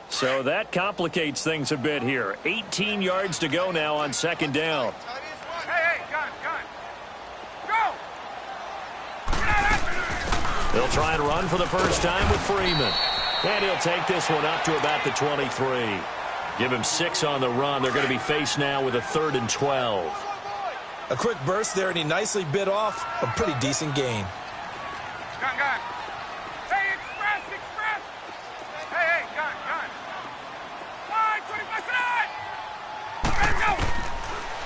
So that complicates things a bit here. 18 yards to go now on second down. They'll try and run for the first time with Freeman. And he'll take this one up to about the 23. Give him 6 on the run. They're going to be faced now with a 3rd and 12. A quick burst there, and he nicely bit off a pretty decent gain. Gun. Hey, express. Hey, gun. 25 side. Let's go.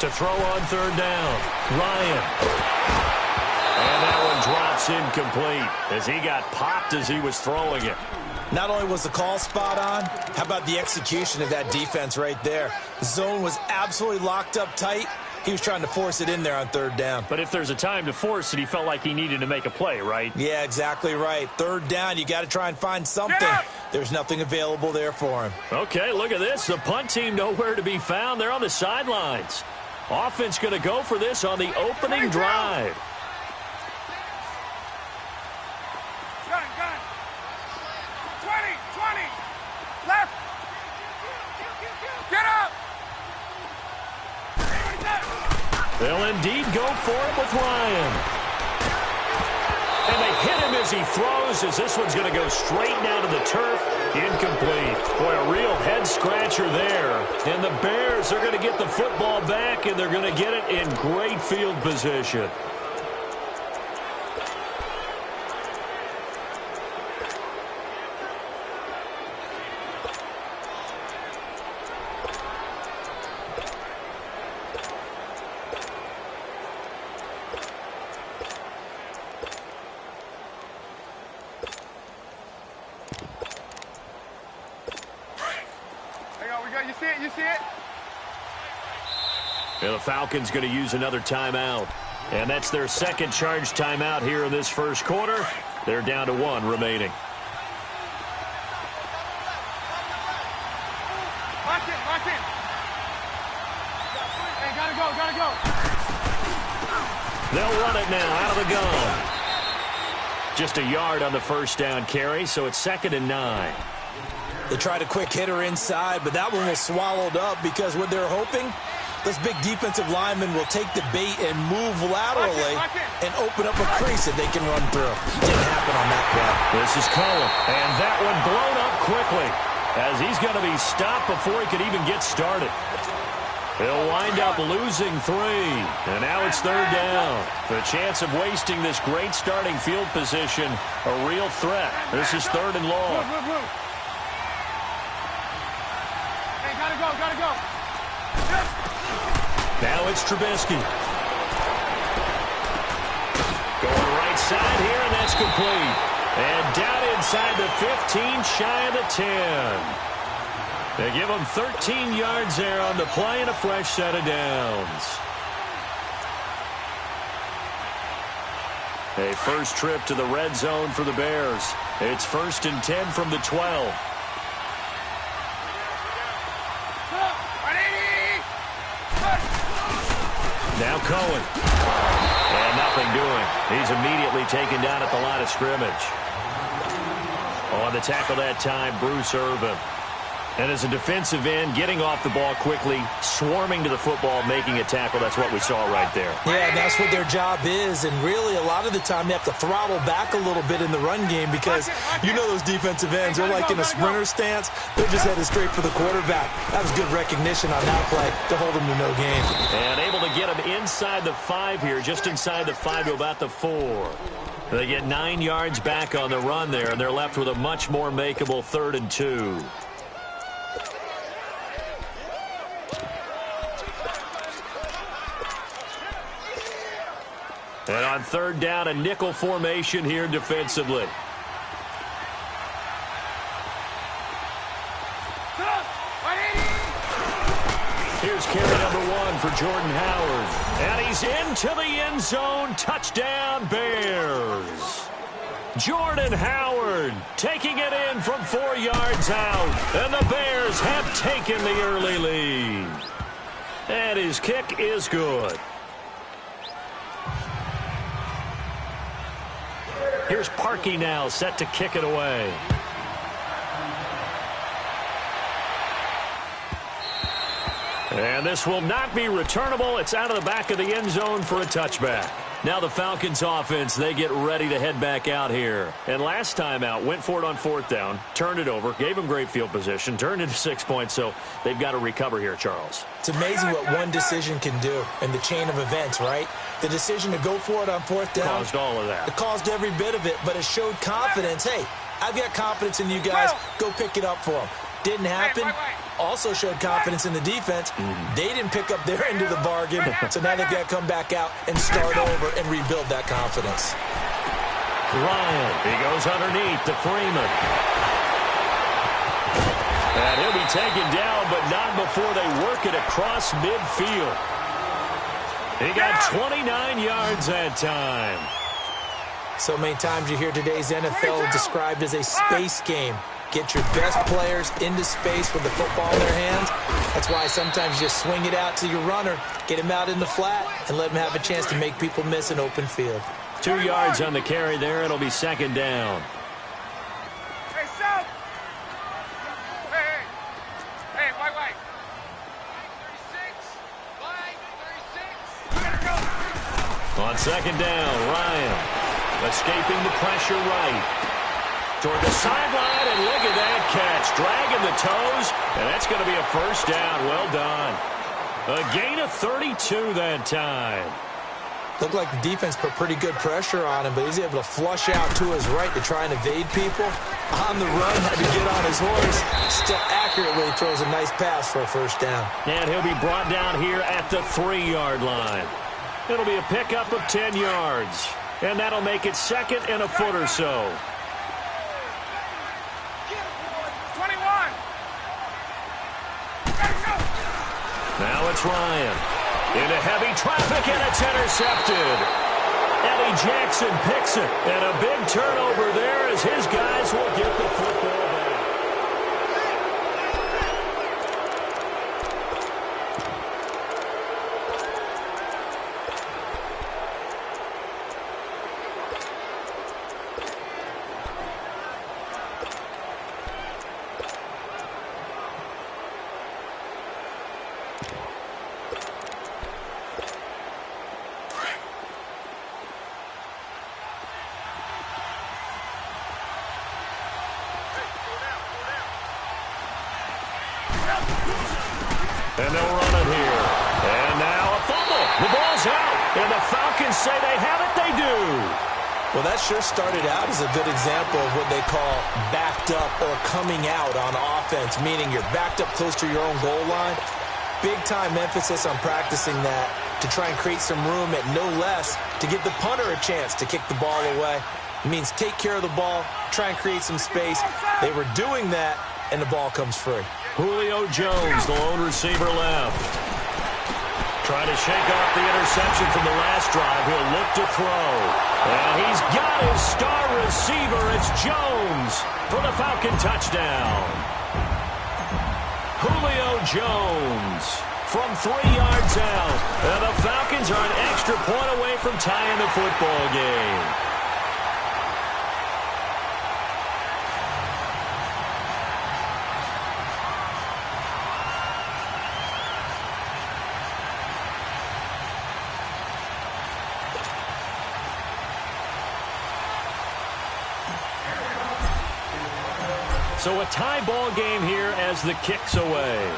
To throw on 3rd down, Ryan. And that one drops incomplete as he got popped as he was throwing it. Not only was the call spot on, how about the execution of that defense right there? The zone was absolutely locked up tight. He was trying to force it in there on 3rd down. But if there's a time to force it, he felt like he needed to make a play, right? Yeah, exactly right. 3rd down, you got to try and find something. There's nothing available there for him. Okay, look at this. The punt team nowhere to be found. They're on the sidelines. Offense going to go for this on the opening drive. Gun. 20. Left. Get up. They'll indeed go for it with Ryan. And they hit him as he throws, as this one's going to go straight down to the turf. Incomplete. Boy, a real head-scratcher there. And the Bears are going to get the football back, and they're going to get it in great field position. You see it? And the Falcons going to use another timeout. And that's their second charge timeout here in this first quarter. They're down to 1 remaining. Lock in. Hey, gotta go. They'll run it now out of the gun. Just a yard on the first down carry, so it's 2nd and 9. They tried a quick hitter inside, but that one was swallowed up because what they're hoping, those big defensive linemen will take the bait and move laterally and open up a crease that they can run through. Didn't happen on that play. This is Cohen, and that one blown up quickly as he's going to be stopped before he could even get started. He'll wind up losing 3, and now it's 3rd down. The chance of wasting this great starting field position, a real threat. This is 3rd and long. Gotta go. Now it's Trubisky. Going right side here, and that's complete. And down inside the 15, shy of the 10. They give him 13 yards there on the play and a fresh set of downs. A first trip to the red zone for the Bears. It's 1st and 10 from the 12. Now Cohen. And nothing doing. He's immediately taken down at the line of scrimmage. On the tackle that time, Bruce Irvin. And as a defensive end, getting off the ball quickly, swarming to the football, making a tackle. That's what we saw right there. Yeah, and that's what their job is. And really, a lot of the time, they have to throttle back a little bit in the run game because you know those defensive ends, they're like in a sprinter stance. They're just headed straight for the quarterback. That was good recognition on that play to hold them to no gain. And able to get him inside the 5 here, just inside the 5 to about the 4. They get 9 yards back on the run there, and they're left with a much more makeable 3rd and 2. And on 3rd down, a nickel formation here defensively. Here's carry number 1 for Jordan Howard. And he's into the end zone. Touchdown, Bears. Jordan Howard taking it in from 4 yards out. And the Bears have taken the early lead. And his kick is good. Here's Parkey now, set to kick it away. And this will not be returnable. It's out of the back of the end zone for a touchback. Now the Falcons offense, they get ready to head back out here. And last time out, went for it on 4th down, turned it over, gave them great field position, turned into 6 points, so they've got to recover here, Charles. It's amazing what one decision can do in the chain of events, right? The decision to go for it on 4th down. Caused all of that. It caused every bit of it, but it showed confidence. Hey, I've got confidence in you guys. Go pick it up for them. Didn't happen. Also showed confidence in the defense. They didn't pick up their end of the bargain, so now they've got to come back out and start over and rebuild that confidence. Ryan, he goes underneath to Freeman. And he'll be taken down, but not before they work it across midfield. He got 29 yards that time. So many times you hear today's NFL described as a space game. Get your best players into space with the football in their hands. That's why sometimes you just swing it out to your runner, get him out in the flat, and let him have a chance to make people miss an open field. 2 yards on the carry there. It'll be 2nd down. Hey, South! Hey, wait. 36. On 2nd down, Ryan escaping the pressure right. Toward the sideline, and look at that catch. Dragging the toes, and that's going to be a 1st down. Well done. A gain of 32 that time. Looked like the defense put pretty good pressure on him, but he's able to flush out to his right to try and evade people. On the run, had to get on his horse. Still accurately throws a nice pass for a 1st down. And he'll be brought down here at the 3-yard line. It'll be a pickup of 10 yards. And that'll make it 2nd and a foot or so. 21. Now it's Ryan. Into heavy traffic, and it's intercepted. Eddie Jackson picks it. And a big turnover there as his guys will get the football back. And they'll run it here. And now a fumble. The ball's out. And the Falcons say they have it. They do. Well, that sure started out as a good example of what they call backed up or coming out on offense, meaning you're backed up close to your own goal line. Big-time emphasis on practicing that to try and create some room at no less to give the punter a chance to kick the ball away. It means take care of the ball, try and create some space. They were doing that, and the ball comes free. Julio Jones, the lone receiver left. Trying to shake off the interception from the last drive. He'll look to throw. And he's got his star receiver. It's Jones for the Falcon touchdown. Julio Jones from 3 yards out. And the Falcons are an extra point away from tying the football game. So a tie ball game here as the kick's away.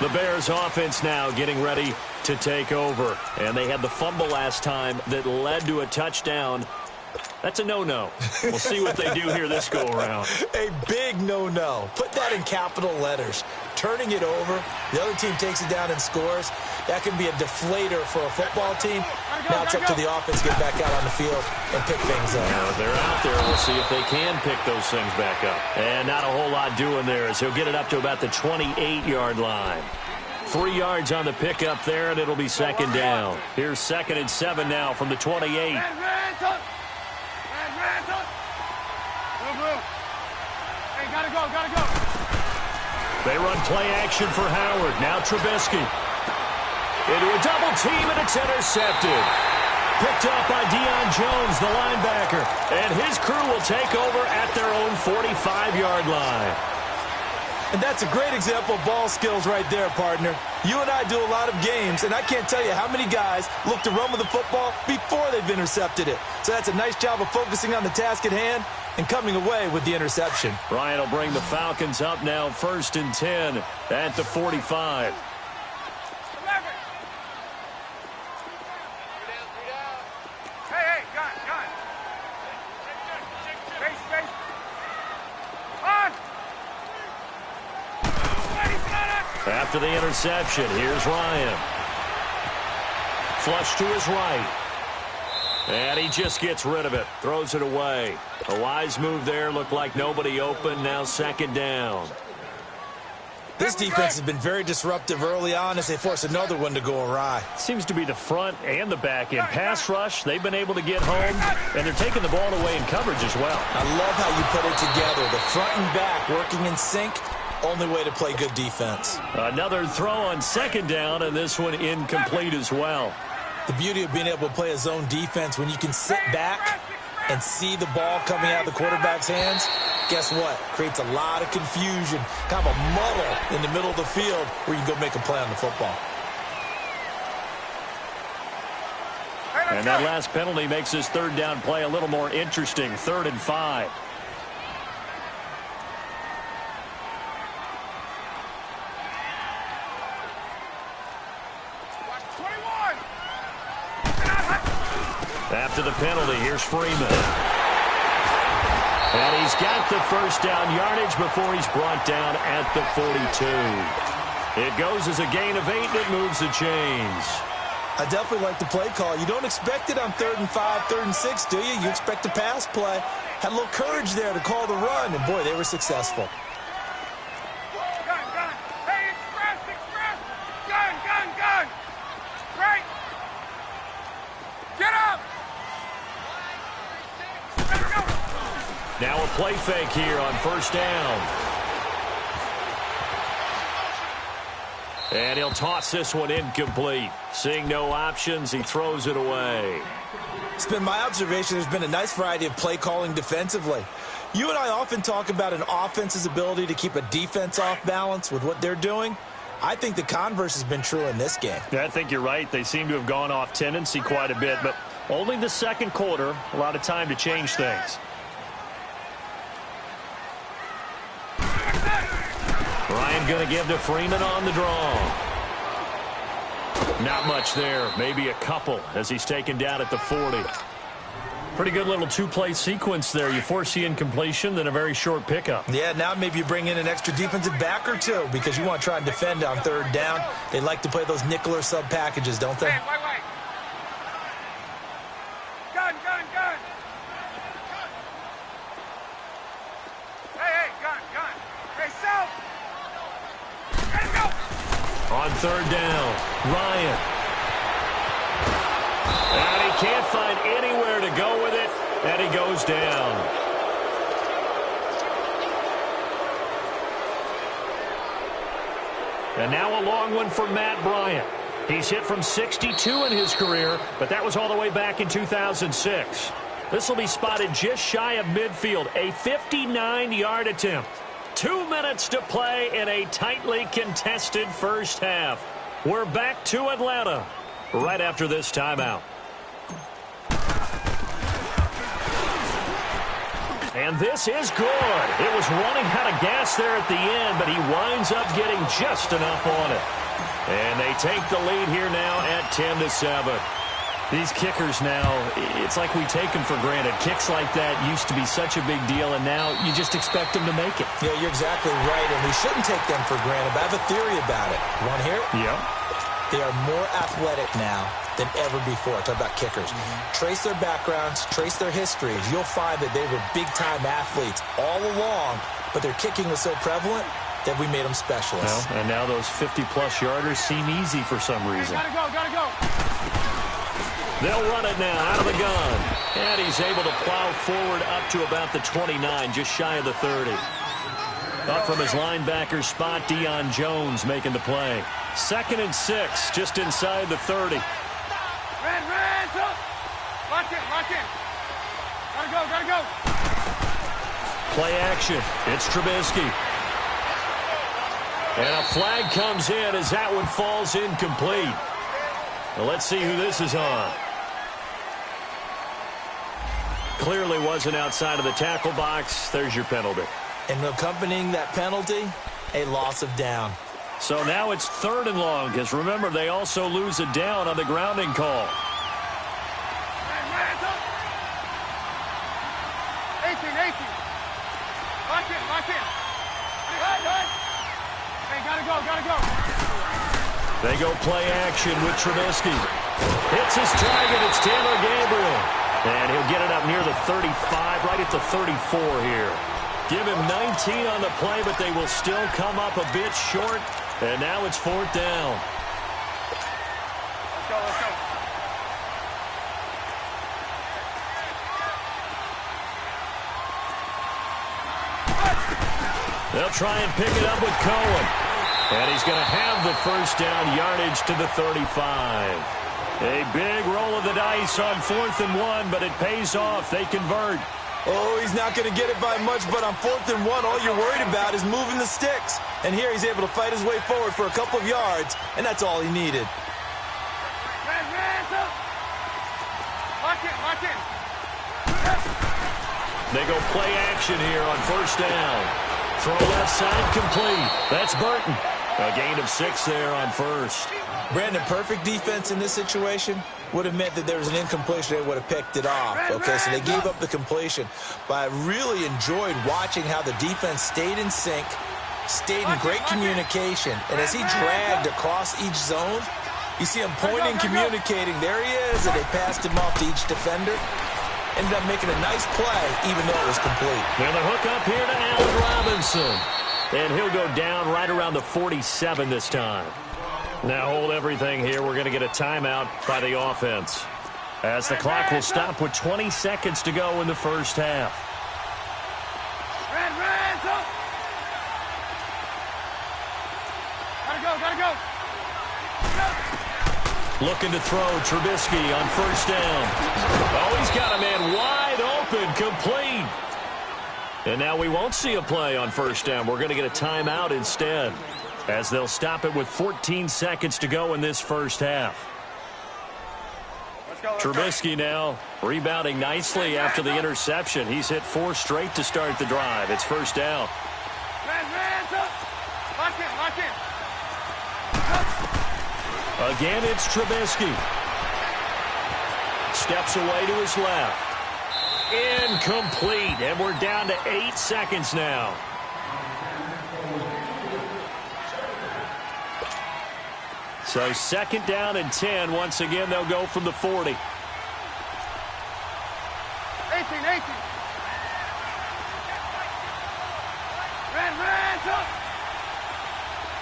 The Bears offense now getting ready to take over. And they had the fumble last time that led to a touchdown. That's a no-no. We'll see what they do here this go-around. A big no-no. Put that in capital letters. Turning it over, the other team takes it down and scores. That can be a deflator for a football team. Now it's up to the offense to get back out on the field and pick things up. Now they're out there. We'll see if they can pick those things back up. And not a whole lot doing there as he'll get it up to about the 28-yard line. 3 yards on the pickup there, and it'll be 2nd down. Here's 2nd and 7 now from the 28. Hey, gotta go. They run play action for Howard. Now Trubisky. Into a double team, and it's intercepted. Picked up by Deion Jones, the linebacker. And his crew will take over at their own 45-yard line. And that's a great example of ball skills right there, partner. You and I do a lot of games, and I can't tell you how many guys look to run with the football before they've intercepted it. So that's a nice job of focusing on the task at hand and coming away with the interception. Ryan will bring the Falcons up now 1st and 10 at the 45. 11. Hey, gun. Space. On. After the interception, here's Ryan. Flush to his right. And he just gets rid of it. Throws it away. A wise move there. Looked like nobody open. Now 2nd down. This defense has been very disruptive early on as they force another one to go awry. Seems to be the front and the back end. Pass rush, they've been able to get home, and they're taking the ball away in coverage as well. I love how you put it together. The front and back working in sync. Only way to play good defense. Another throw on 2nd down, and this one incomplete as well. The beauty of being able to play a zone defense when you can sit back and see the ball coming out of the quarterback's hands, guess what? Creates a lot of confusion, kind of a muddle in the middle of the field where you can go make a play on the football. And that last penalty makes this 3rd down play a little more interesting. 3rd and 5. After the penalty, here's Freeman. And he's got the 1st down yardage before he's brought down at the 42. It goes as a gain of 8, and it moves the chains. I definitely like the play call. You don't expect it on 3rd and 5, 3rd and 6, do you? You expect a pass play. Had a little courage there to call the run, and boy, they were successful. Gun. Hey, express. Gun. Right. Get up. Now a play fake here on 1st down. And he'll toss this one incomplete. Seeing no options, he throws it away. It's been my observation there's been a nice variety of play calling defensively. You and I often talk about an offense's ability to keep a defense off balance with what they're doing. I think the converse has been true in this game. Yeah, I think you're right. They seem to have gone off tendency quite a bit, but only the 2nd quarter, a lot of time to change things. Ryan going to give to Freeman on the draw. Not much there. Maybe a couple as he's taken down at the 40. Pretty good little 2-play sequence there. You force the incompletion, then a very short pickup. Yeah, now maybe you bring in an extra defensive back or two because you want to try and defend on 3rd down. They like to play those nickel or sub packages, don't they? Wait. Gun. Hey, gun. Hey, self. Let him go. On 3rd down, Ryan. And he can't find anywhere to go with it, and he goes down. And now a long one for Matt Bryant. He's hit from 62 in his career, but that was all the way back in 2006. This will be spotted just shy of midfield, a 59-yard attempt. 2 minutes to play in a tightly contested 1st half. We're back to Atlanta right after this timeout. And this is good. It was running out of gas there at the end, but he winds up getting just enough on it. And they take the lead here now at 10-7. These kickers now, it's like we take them for granted. Kicks like that used to be such a big deal, and now you just expect them to make it. Yeah, you're exactly right, and we shouldn't take them for granted. But I have a theory about it. You want to hear it? Yeah. They are more athletic now than ever before. Talk about kickers. Trace their backgrounds, trace their histories. You'll find that they were big-time athletes all along, but their kicking was so prevalent that we made them specialists. Well, and now those 50-plus yarders seem easy for some reason. Gotta go. They'll run it now out of the gun. And he's able to plow forward up to about the 29, just shy of the 30. Up from his linebacker spot, Deion Jones making the play. 2nd and 6, just inside the 30. Red, lock in. Gotta go. Play action. It's Trubisky. And a flag comes in as that one falls incomplete. Well, let's see who this is on. Clearly wasn't outside of the tackle box. There's your penalty. And accompanying that penalty, a loss of down. So now it's 3rd and long, because remember, they also lose a down on the grounding call. 18. Lock in. Hey, gotta go. They go play action with Trubisky. Hits his target. It's Taylor Gabriel. And he'll get it up near the 35, right at the 34 here. Give him 19 on the play, but they will still come up a bit short. And now it's 4th down. Let's go. They'll try and pick it up with Cohen. And he's going to have the first down, yardage to the 35. A big roll of the dice on 4th and 1, but it pays off. They convert. Oh, he's not going to get it by much, but on 4th and 1, all you're worried about is moving the sticks. And here he's able to fight his way forward for a couple of yards, and that's all he needed. Lock in. They go play action here on 1st down. Throw left side complete. That's Burton. A gain of 6 there on 1st. Brandon, perfect defense in this situation would have meant that there was an incompletion. They would have picked it off. Okay, so they gave up the completion. But I really enjoyed watching how the defense stayed in sync, stayed in great communication. And as he dragged across each zone, you see him pointing, communicating. There he is, and they passed him off to each defender. Ended up making a nice play, even though it was complete. And the hook up here to Allen Robinson. And he'll go down right around the 47 this time. Now hold everything here. We're going to get a timeout by the offense, as the clock will stop with 20 seconds to go in the first half. Gotta go. Looking to throw Trubisky on 1st down. Oh, he's got a man wide open, complete. And now we won't see a play on 1st down. We're going to get a timeout instead, as they'll stop it with 14 seconds to go in this first half. Trubisky now rebounding nicely after the interception. He's hit 4 straight to start the drive. It's 1st down. Lock in. Again, it's Trubisky. Steps away to his left. Incomplete, and we're down to 8 seconds now. So 2nd down and 10. Once again, they'll go from the 40. 18.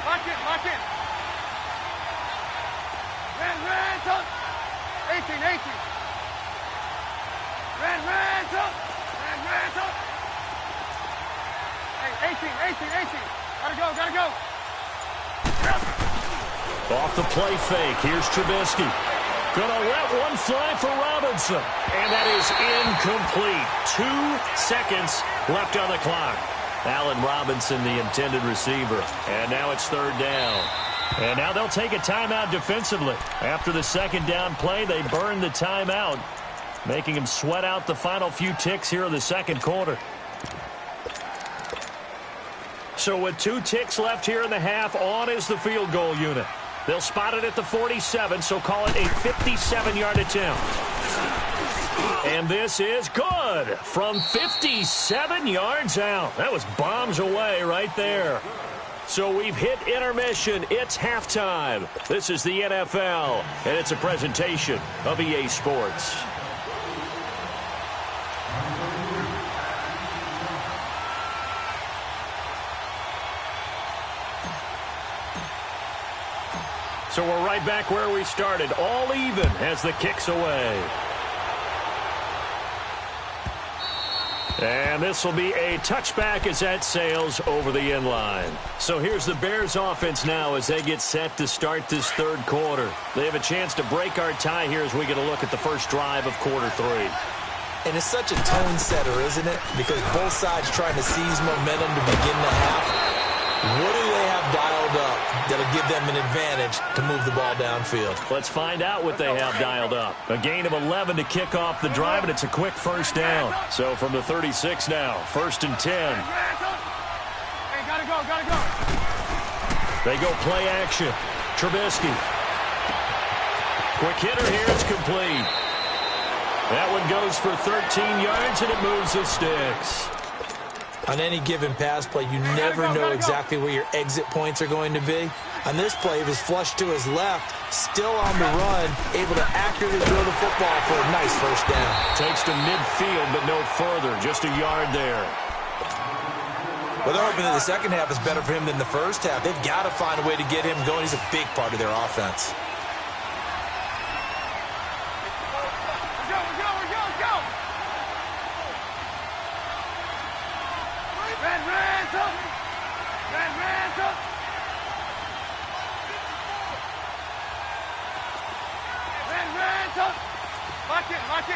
Lock in. 18. Hey, 18. Gotta go. Off the play fake, here's Trubisky. Gonna let one fly for Robinson. And that is incomplete. 2 seconds left on the clock. Allen Robinson, the intended receiver. And now it's 3rd down. And now they'll take a timeout defensively. After the 2nd down play, they burn the timeout, making them sweat out the final few ticks here in the 2nd quarter. So with 2 ticks left here in the half, on is the field goal unit. They'll spot it at the 47, so call it a 57-yard attempt. And this is good from 57 yards out. That was bombs away right there. So we've hit intermission. It's halftime. This is the NFL, and it's a presentation of EA Sports. So we're right back where we started, all even as the kick's away. And this will be a touchback as that sails over the end line. So here's the Bears offense now as they get set to start this 3rd quarter. They have a chance to break our tie here as we get a look at the first drive of quarter 3. And it's such a tone setter, isn't it? Because both sides trying to seize momentum to begin the half. What do they have dialed dialed up that'll give them an advantage to move the ball downfield. Let's find out what they have dialed up. A gain of 11 to kick off the drive, and it's a quick first down. So from the 36 now, 1st and 10. Hey, gotta go, gotta go. They go play action. Trubisky. Quick hitter here. It's complete. That one goes for 13 yards, and it moves the sticks. On any given pass play, you never know exactly where your exit points are going to be. On this play, it was flushed to his left, still on the run, able to accurately throw the football for a nice first down. Takes to midfield, but no further. Just a yard there. Well, they're hoping that the second half is better for him than the first half. They've got to find a way to get him going. He's a big part of their offense. Lock in.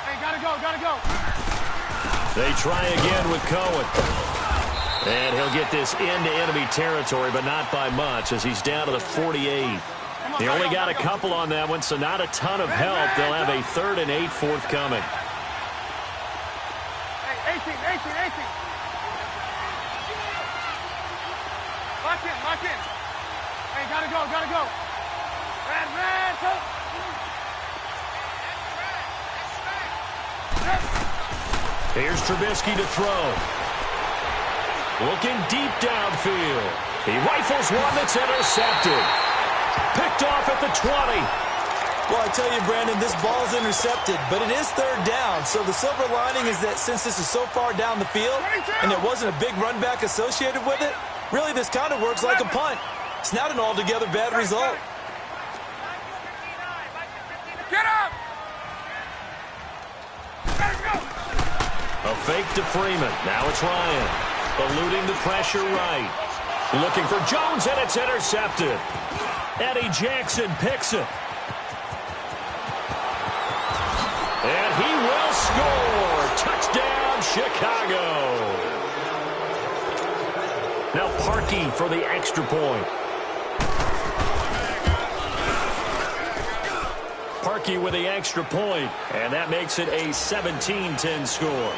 Hey, gotta go. They try again with Cohen. And he'll get this into enemy territory, but not by much, as he's down to the 48. They only got a couple on that one, so not a ton of help. They'll have a 3rd and 8 forthcoming. Hey, 18. Lock in. Hey, gotta go. Red, Here's Trubisky to throw. Looking deep downfield. He rifles one that's intercepted. Picked off at the 20. Well, I tell you, Brandon, this ball's intercepted, but it is 3rd down. So the silver lining is that since this is so far down the field and there wasn't a big run back associated with it, really this kind of works like a punt. It's not an altogether bad result. Get up! A fake to Freeman. Now it's Ryan. Eluding the pressure right. Looking for Jones, and it's intercepted. Eddie Jackson picks it. And he will score. Touchdown, Chicago. Now Parkey for the extra point. Parkey with the extra point, and that makes it a 17-10 score.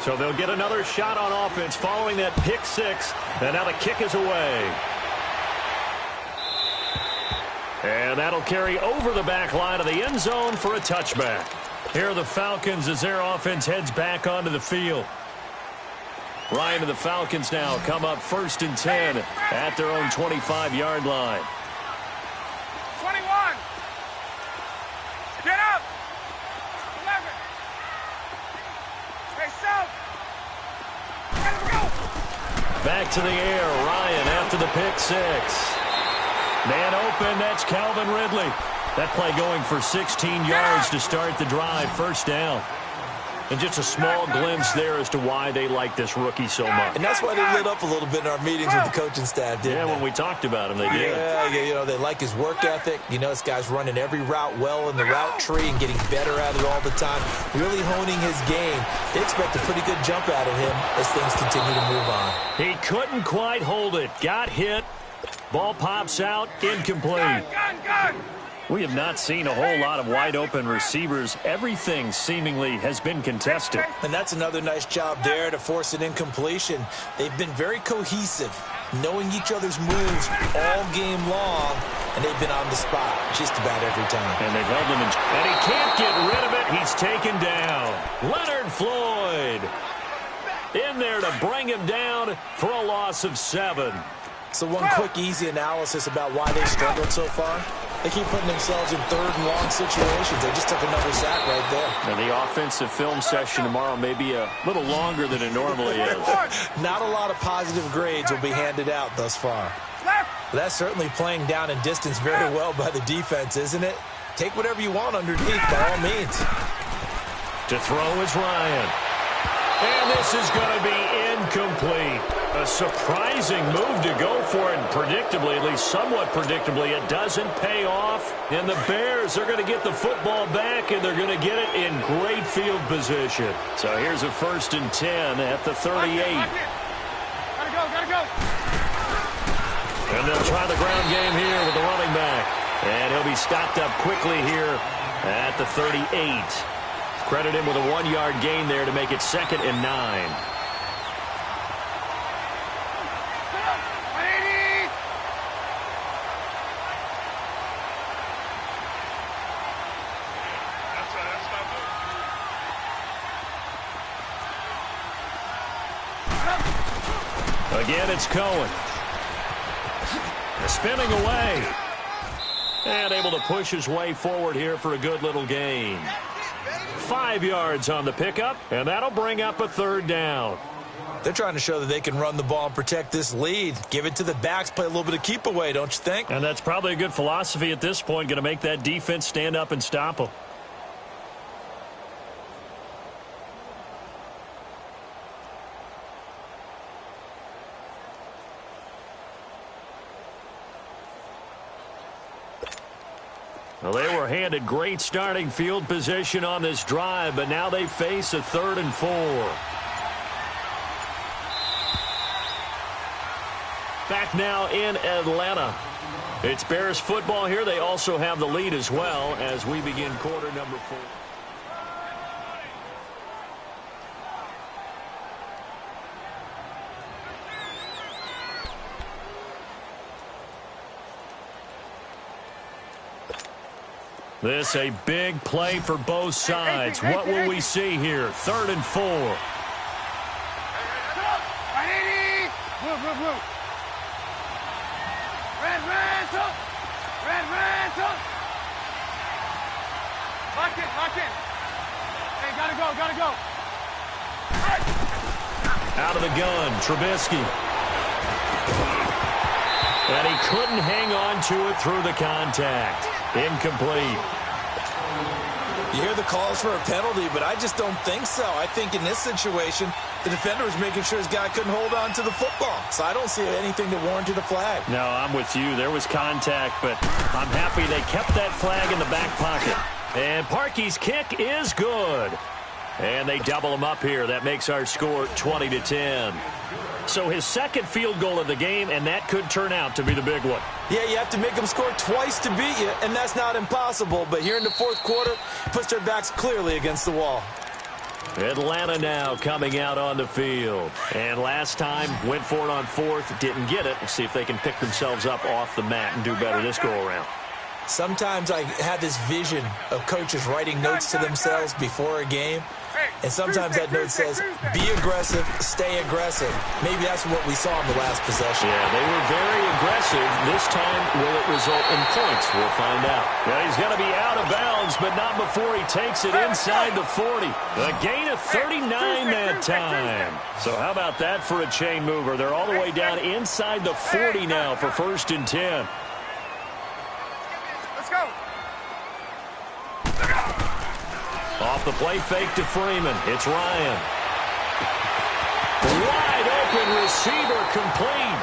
So they'll get another shot on offense following that pick six, and now the kick is away. And that'll carry over the back line of the end zone for a touchback. Here are the Falcons as their offense heads back onto the field. Ryan and the Falcons now come up 1st and 10 at their own 25-yard line. 21. Get up. 11. Hey, south. Let's go. Back to the air. Ryan after the pick six. Man open. That's Calvin Ridley. That play going for 16 yards to start the drive. 1st down. And just a small glimpse there as to why they like this rookie so much. And that's why they lit up a little bit in our meetings with the coaching staff, didn't they? Yeah, when we talked about him, they did. Yeah, you know, they like his work ethic. You know, this guy's running every route well in the route tree and getting better at it all the time, really honing his game. They expect a pretty good jump out of him as things continue to move on. He couldn't quite hold it. Got hit. Ball pops out. Incomplete. Gun. We have not seen a whole lot of wide-open receivers. Everything seemingly has been contested. And that's another nice job there to force an incompletion. They've been very cohesive, knowing each other's moves all game long, and they've been on the spot just about every time. And they've held him in. And he can't get rid of it. He's taken down. Leonard Floyd in there to bring him down for a loss of 7. So one quick, easy analysis about why they struggled so far. They keep putting themselves in 3rd and long situations. They just took another sack right there. And the offensive film session tomorrow may be a little longer than it normally is. Not a lot of positive grades will be handed out thus far. But that's certainly playing down in distance very well by the defense, isn't it? Take whatever you want underneath, by all means. To throw is Ryan. And this is going to be incomplete. A surprising move to go for it, and predictably, at least somewhat predictably, it doesn't pay off. And the Bears are going to get the football back, and they're going to get it in great field position. So here's a 1st and 10 at the 38. Gotta go. And they'll try the ground game here with the running back. And he'll be stopped up quickly here at the 38. Credit him with a 1-yard gain there to make it 2nd and 9. Again, it's Cohen. Spinning away. And able to push his way forward here for a good little gain. 5 yards on the pickup, and that'll bring up a 3rd down. They're trying to show that they can run the ball and protect this lead. Give it to the backs, play a little bit of keep away, don't you think? And that's probably a good philosophy at this point, going to make that defense stand up and stop them. Well, they were handed great starting field position on this drive, but now they face a 3rd and 4. Back now in Atlanta. It's Bears football here. They also have the lead as well as we begin quarter number 4. This a big play for both sides. What will we see here? 3rd and 4. Move. Red, Lock in. Hey, gotta go. Out of the gun, Trubisky. And he couldn't hang on to it through the contact. Incomplete. You hear the calls for a penalty, but I just don't think so. I think in this situation, the defender was making sure his guy couldn't hold on to the football. So I don't see anything that warranted a flag. No, I'm with you. There was contact, but I'm happy they kept that flag in the back pocket. And Parkey's kick is good. And they double him up here. That makes our score 20-10. So his 2nd field goal of the game, and that could turn out to be the big one. Yeah, you have to make them score twice to beat you, and that's not impossible. But here in the 4th quarter, puts their backs clearly against the wall. Atlanta now coming out on the field. And last time, went for it on 4th, didn't get it. We'll see if they can pick themselves up off the mat and do better this go-around. Sometimes I have this vision of coaches writing notes to themselves before a game. And sometimes that note says, be aggressive, stay aggressive. Maybe that's what we saw in the last possession. Yeah, they were very aggressive. This time, will it result in points? We'll find out. Well, he's going to be out of bounds, but not before he takes it inside the 40. A gain of 39 that time. So how about that for a chain mover? They're all the way down inside the 40 now for 1st and 10. Let's go. Off the play fake to Freeman. It's Ryan. Wide open receiver complete.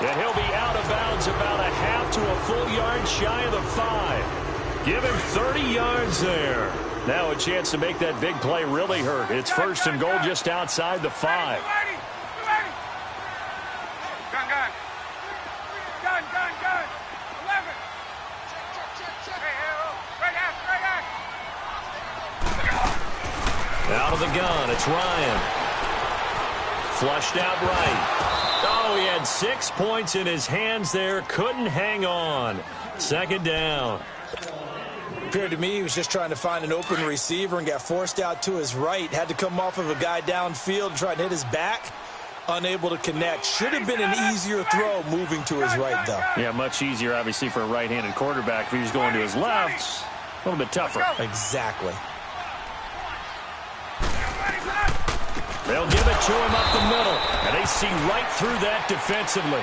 And he'll be out of bounds about a half to a full yard shy of the 5. Give him 30 yards there. Now a chance to make that big play really hurt. It's 1st and goal just outside the 5. Gun. 11. Out of the gun, it's Ryan. Flushed out right. Oh, he had 6 points in his hands there. Couldn't hang on. 2nd down. Appeared to me he was just trying to find an open receiver and got forced out to his right. Had to come off of a guy downfield, trying to hit his back. Unable to connect. Should have been an easier throw moving to his right, though. Yeah, much easier, obviously, for a right-handed quarterback. If he was going to his left, a little bit tougher. Exactly. They'll give it to him up the middle, and they see right through that defensively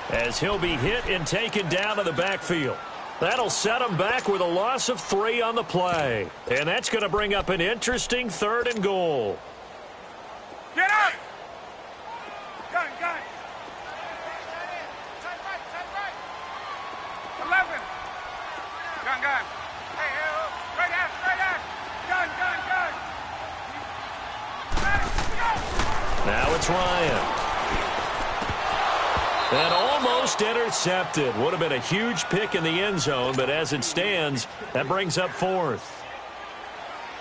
as he'll be hit and taken down to the backfield. That'll set him back with a loss of 3 on the play, and that's going to bring up an interesting 3rd and goal. Get up! Gun. 11. Gun. Hey, right ass. Gun. Now it's Ryan. And almost Almost intercepted. Would have been a huge pick in the end zone, but as it stands, that brings up fourth.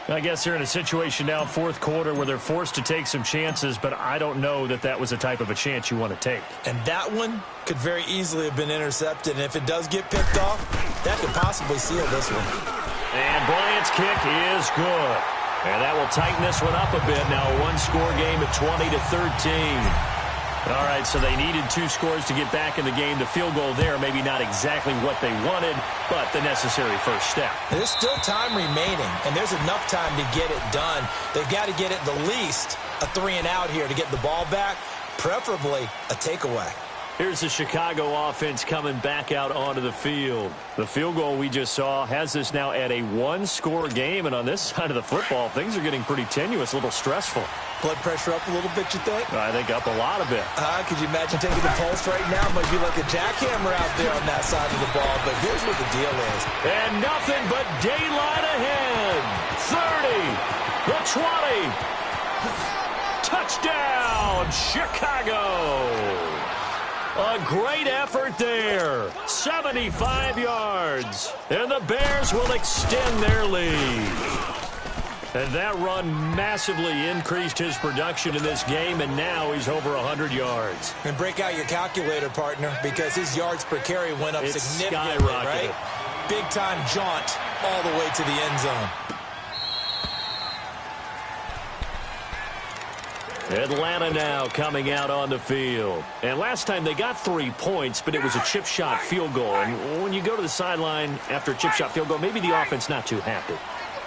I guess they're in a situation now, fourth quarter, where they're forced to take some chances, but I don't know that that was the type of a chance you want to take. And that one could very easily have been intercepted, and if it does get picked off, that could possibly seal this one. And Bryant's kick is good. And that will tighten this one up a bit. Now a one-score game at 20-13. All right, so they needed 2 scores to get back in the game. The field goal there, maybe not exactly what they wanted, but the necessary first step. There's still time remaining, and there's enough time to get it done. They've got to get at the least a 3-and-out here to get the ball back, preferably a takeaway. Here's the Chicago offense coming back out onto the field. The field goal we just saw has this now at a one-score game, and on this side of the football, things are getting pretty tenuous, a little stressful. Blood pressure up a little bit, you think? I think up a lot of it. Could you imagine taking the pulse right now? Might be like a jackhammer out there on that side of the ball, but here's what the deal is. And nothing but daylight ahead. 30, the 20. Touchdown, Chicago. A great effort there. 75 yards. And the Bears will extend their lead. And that run massively increased his production in this game, and now he's over 100 yards. And break out your calculator, partner, because his yards per carry went up significantly, right? Big-time jaunt all the way to the end zone. Atlanta now coming out on the field. And last time they got 3 points, but it was a chip shot field goal. And when you go to the sideline after a chip shot field goal, maybe the offense not too happy.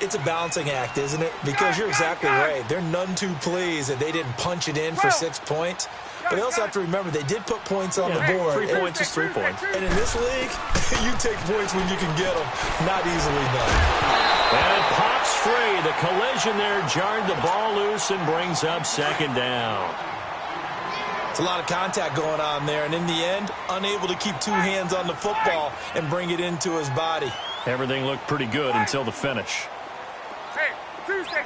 It's a balancing act, isn't it? Because you're exactly right. They're none too pleased that they didn't punch it in for 6 points. But they also have to remember they did put points on the board. 3 points is 3 points. And in this league, you take points when you can get them. Not easily done. And it pops free. The collision there jarred the ball loose and brings up second down. It's a lot of contact going on there. And in the end, unable to keep 2 hands on the football and bring it into his body. Everything looked pretty good until the finish. Hey, Tuesday.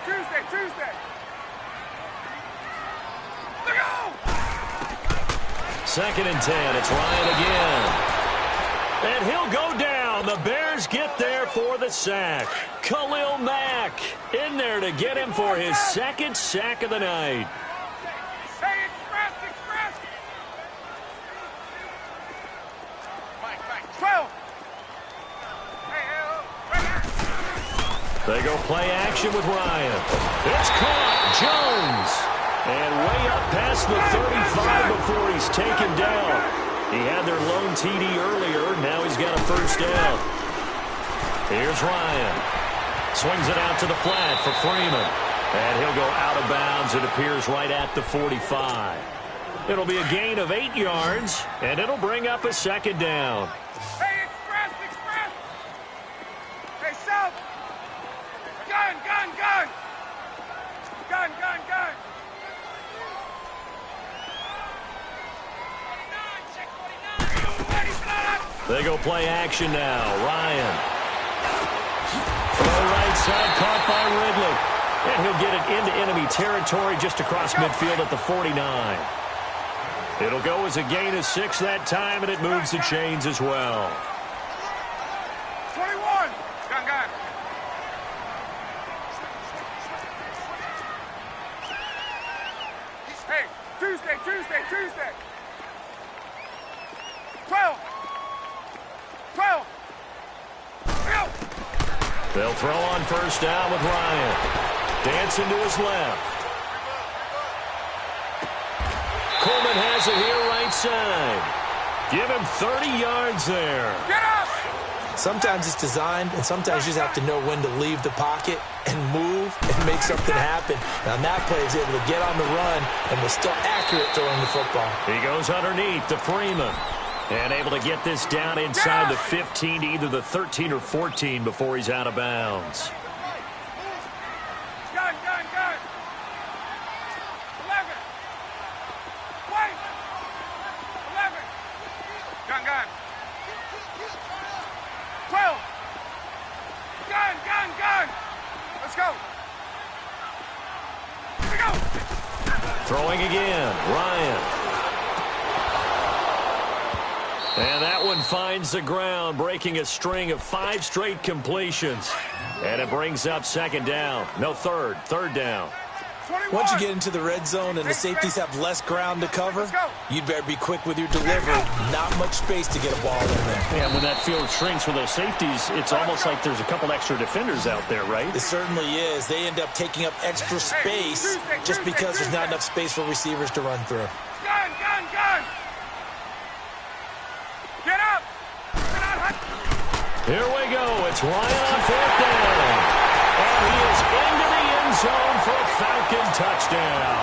Look out! 2nd and 10. It's Ryan again. And he'll go down. The Bears get there for the sack. Khalil Mack in there to get him for his 2nd sack of the night. Hey, express! Mike. 12! They go play action with Ryan. It's caught. Jones. And way up past the 35 before he's taken down. He had their lone TD earlier. Now he's got a first down. Here's Ryan. Swings it out to the flat for Freeman. And he'll go out of bounds. It appears right at the 45. It'll be a gain of 8 yards, and it'll bring up a second down. Hey, express! Hey, South! Gun! They go play action now. Ryan. Throw right side, caught by Ridley. And he'll get it into enemy territory just across midfield at the 49. It'll go as a gain of 6 that time, and it moves the chains as well. 21! Gun. Hey, Tuesday! 12! They'll throw on first down with Ryan. Dancing to his left. Coleman has it here right side. Give him 30 yards there. Get up! Sometimes it's designed, and sometimes you just have to know when to leave the pocket and move and make something happen. And on that play, he's able to get on the run and was still accurate throwing the football. He goes underneath to Freeman. And able to get this down inside the 15 to either the 13 or 14 before he's out of bounds. Gun! 11! Wait! 11! Gun! 12! Gun! Let's go! Here we go! Throwing again, Ryan. finds the ground, breaking a string of 5 straight completions. And it brings up second down. No, third down. Once you get into the red zone and the safeties have less ground to cover, you'd better be quick with your delivery. Not much space to get a ball in there. Yeah, when that field shrinks with those safeties, it's almost like there's a couple extra defenders out there, right? It certainly is. They end up taking up extra space just because there's not enough space for receivers to run through. Gun! Get up! Here we go. It's Ryan on fourth down. And he is into the end zone for a Falcon touchdown.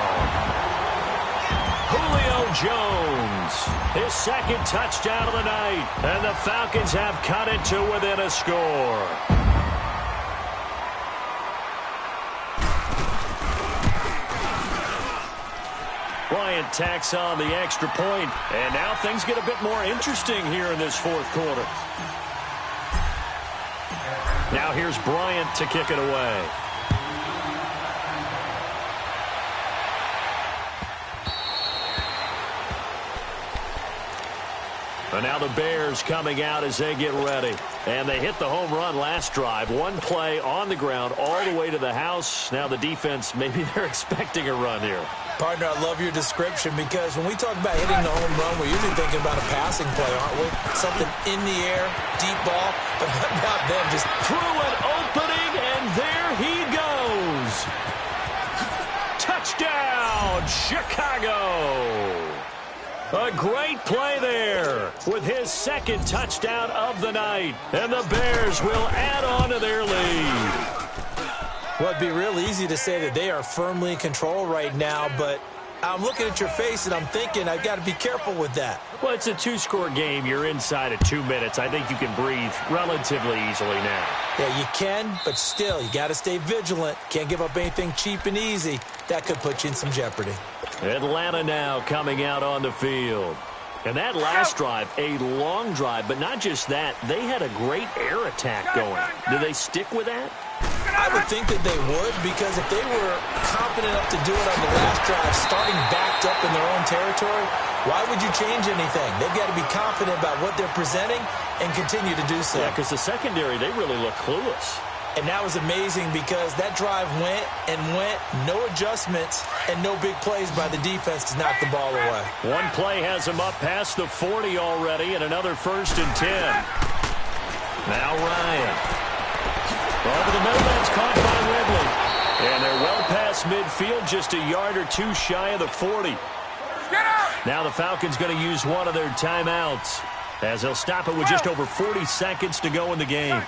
Julio Jones, his second touchdown of the night. And the Falcons have cut it to within a score. Bryant tacks on the extra point. And now things get a bit more interesting here in this fourth quarter. Now here's Bryant to kick it away. And now the Bears coming out as they get ready. And they hit the home run last drive. One play on the ground all the way to the house. Now the defense, maybe they're expecting a run here. Partner, I love your description because when we talk about hitting the home run, we're usually thinking about a passing play, aren't we? Something in the air, deep ball, but how about them just through an opening, and there he goes. Touchdown, Chicago. A great play there with his second touchdown of the night. And the Bears will add on to their lead. Well, it'd be real easy to say that they are firmly in control right now, but I'm looking at your face and I'm thinking I've got to be careful with that. Well, it's a 2-score game. You're inside of 2 minutes. I think you can breathe relatively easily now. Yeah, you can, but still, you got to stay vigilant. Can't give up anything cheap and easy. That could put you in some jeopardy. Atlanta now coming out on the field. And that last drive, a long drive, but not just that. They had a great air attack going. Do they stick with that? I would think that they would, because if they were confident enough to do it on the last drive, starting backed up in their own territory, why would you change anything? They've got to be confident about what they're presenting and continue to do so. Yeah, because the secondary, they really look clueless. And that was amazing because that drive went and went, no adjustments, and no big plays by the defense to knock the ball away. One play has them up past the 40 already, and another 1st and 10. Now Ryan. Over the middle, that's caught by Ridley. And they're well past midfield, just a yard or two shy of the 40. Now the Falcons going to use one of their timeouts as they'll stop it with just over 40 seconds to go in the game.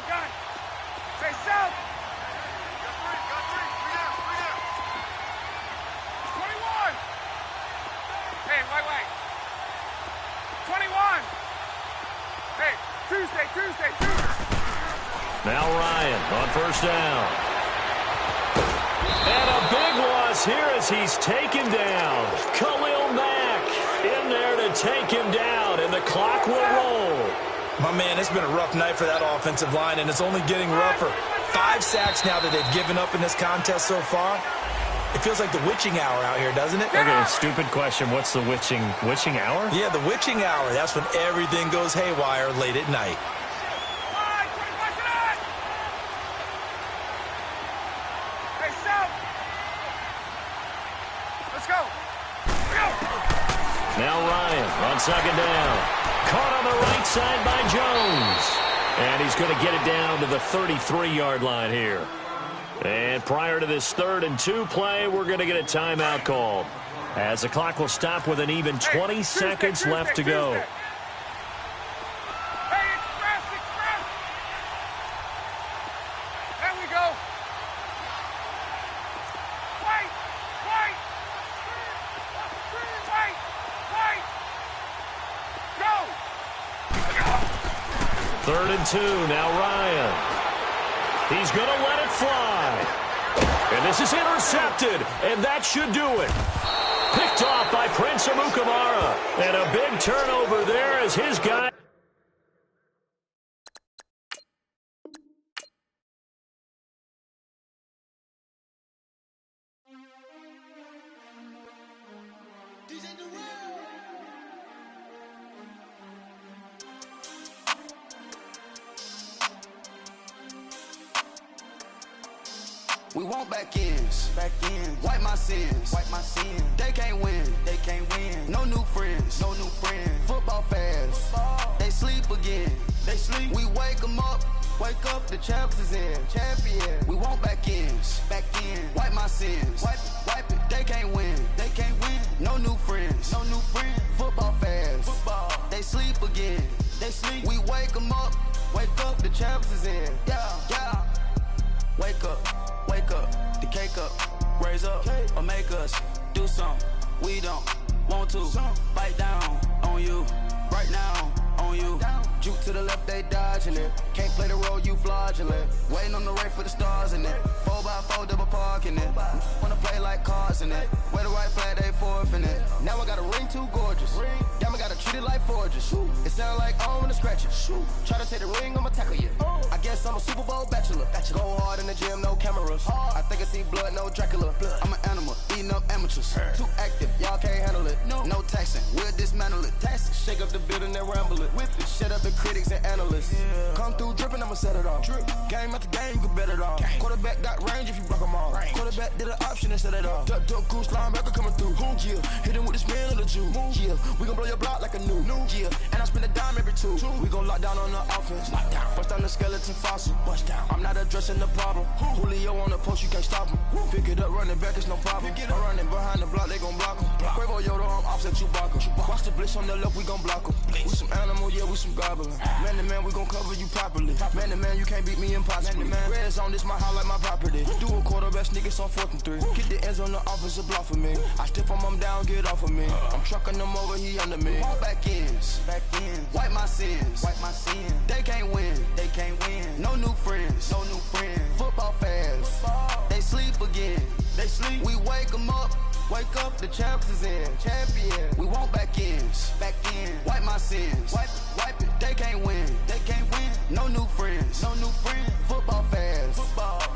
Tuesday. Now Ryan on 1st down. And a big loss here as he's taken down. Khalil Mack in there to take him down, and the clock will roll. My man, it's been a rough night for that offensive line, and it's only getting rougher. 5 sacks now that they've given up in this contest so far. It feels like the witching hour out here, doesn't it? Okay, stupid question. What's the witching hour? Yeah, the witching hour. That's when everything goes haywire late at night. Now Ryan on 2nd down. Caught on the right side by Jones. And he's going to get it down to the 33-yard line here. And prior to this 3rd and 2 play, we're going to get a timeout called, as the clock will stop with an even 20 seconds left to go. There we go. Wait. 3rd and 2, now Ryan. He's going to let it fly. And this is intercepted, and that should do it. Picked off by Prince Amukamara. And a big turnover there as his guy. We want back ends. Back ends. Wipe my sins. Wipe my sins. They can't win. They can't win. No new friends. No new friends. Football fans. Football. They sleep again. They sleep. We wake them up. Wake up, the champs is in. Champion. We want back ends. Back in. Wipe my sins. Wipe it. They can't win. They can't win. No new friends. No new friends. Football fans. Football. They sleep again. They sleep. We wake them up. Wake up, the champs is in. Yeah, yeah. Wake up, the cake up. Raise up, or make us do something we don't want to. Bite down on you, right now on you. Juke to the left, they dodging it. Can't play the role, you fraudulent. Waiting on the right for the stars in it. 4x4 double parking it. Wanna play like cars in it. Wear the white flag, they forfeiting it. Now I got a ring too gorgeous. Damn, I gotta treat it like forges. It sound like I don't wanna scratch it. Try to take the ring, I'ma tackle you. I guess I'm a Super Bowl bachelor. Go hard in the gym, no cameras. I think I see blood, no Dracula. I'm an animal, eating up amateurs. Too active, y'all can't handle it. No taxing, we'll dismantle it. Shake up the building and ramble it. Whip it, shut up the critics and analysts. Come through dripping, I'ma set it off. Game after game, you can bet it off. Quarterback got range if you block them all. Quarterback did an option and set it off. Duck, goose, linebacker coming through. Yeah, hit him with the spin of the Jew. Yeah, we gon' blow your block like a new. Yeah, and I spend a dime every two. We gon' lock down on the offense. Bust down the skeleton fossil. I'm not addressing the problem. Julio on the post, you can't stop him. Pick it up, running back, it's no problem. I'm running behind the block, they gon' block him. Quavo Yoda, I'm offset Chewbacca. Watch the blitz on the left, we gon' block him. We some animal, yeah, we some goblin. Man to man, we gon' cover you properly. Man to man, you can't beat me impossibly. Red zone, this my house like my property. Do a quarterback sneakers on 4th and 3. Get the ends on the offensive block for me. I stiff him down, get off of me. I'm trucking them over, he under me. Walk back ends. Wipe my sins. They can't win. They can't win. No new friends. No new friends. Football fans. They sleep again. They sleep. We wake them up. Wake up, the champs is in. Champion. We want back ends. Back in. Wipe my sins. Wipe it. They can't win. They can't win. No new friends. No new friends. Football fans.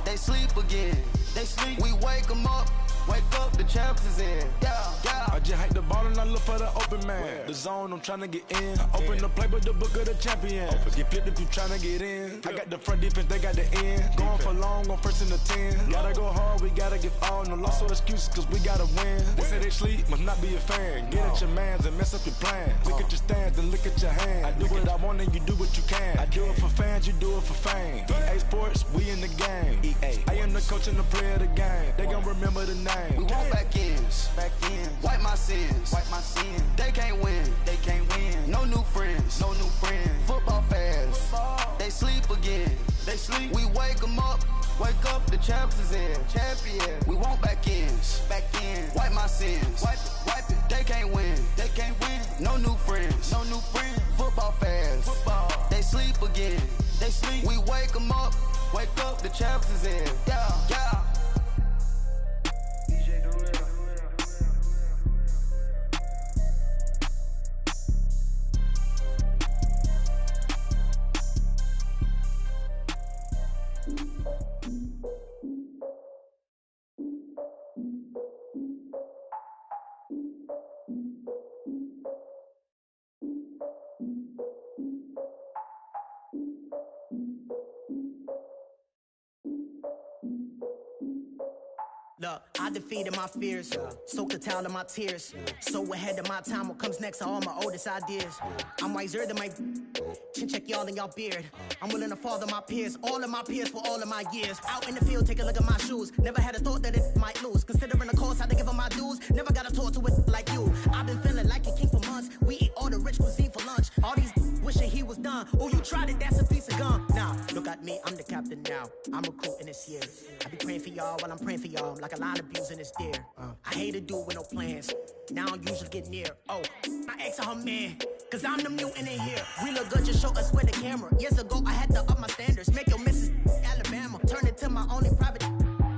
They sleep again. They sleep. We wake them up. Wake up, the champs is in. Yeah, yeah. I just hike the ball and I look for the open man. The zone, I'm trying to get in. Open the playbook, the book of the champion. Get flipped if you trying to get in. I got the front defense, they got the end. Going for long, on 1st and the 10. Gotta go hard, we gotta give all. No loss or excuses, cause we gotta win. They say they sleep, must not be a fan. Get at your mans and mess up your plans. Look at your stands and look at your hands. I do what I want and you do what you can. I do it for fans, you do it for fame. EA Sports, we in the game. I am the coach and the player of the game. They gon' remember the name. We want back ends. Wipe my sins. They can't win. They can't win. No new friends. No new friends. Football fans. They sleep again. They sleep. We wake them up. Wake up, the champs is in. Champion. We want back ends. Wipe my sins. Wipe it. They can't win. They can't win. No new friends. No new friends. Football fans. They sleep again. They sleep. We wake them up. Wake up, the champs is in. Yeah, yeah. Look, I defeated my fears, soaked the towel in my tears. So ahead of my time, what comes next are all my oldest ideas. I'm wiser than my chin check y'all in y'all beard. I'm willing to father my peers, all of my peers for all of my years. Out in the field, take a look at my shoes. Never had a thought that it might lose. Considering the cost, had to give them my dues. Never got a talk to it like you. I've been feeling like a king for months. We eat all the rich cuisine for lunch. All these wishing he was done. Oh, you tried it, that's a piece of gum. Now, look at me, I'm the captain now. I'm recruiting this year. I be praying for y'all while I'm praying for y'all. Like a line abusing this deer. I hate to do it with no plans. Now I don't usually get near. Oh, my ex her man. Cause I'm the mutant in here. We look good, just show us with the camera. Years ago, I had to up my standards. Make your missus Alabama. Turn it to my only private.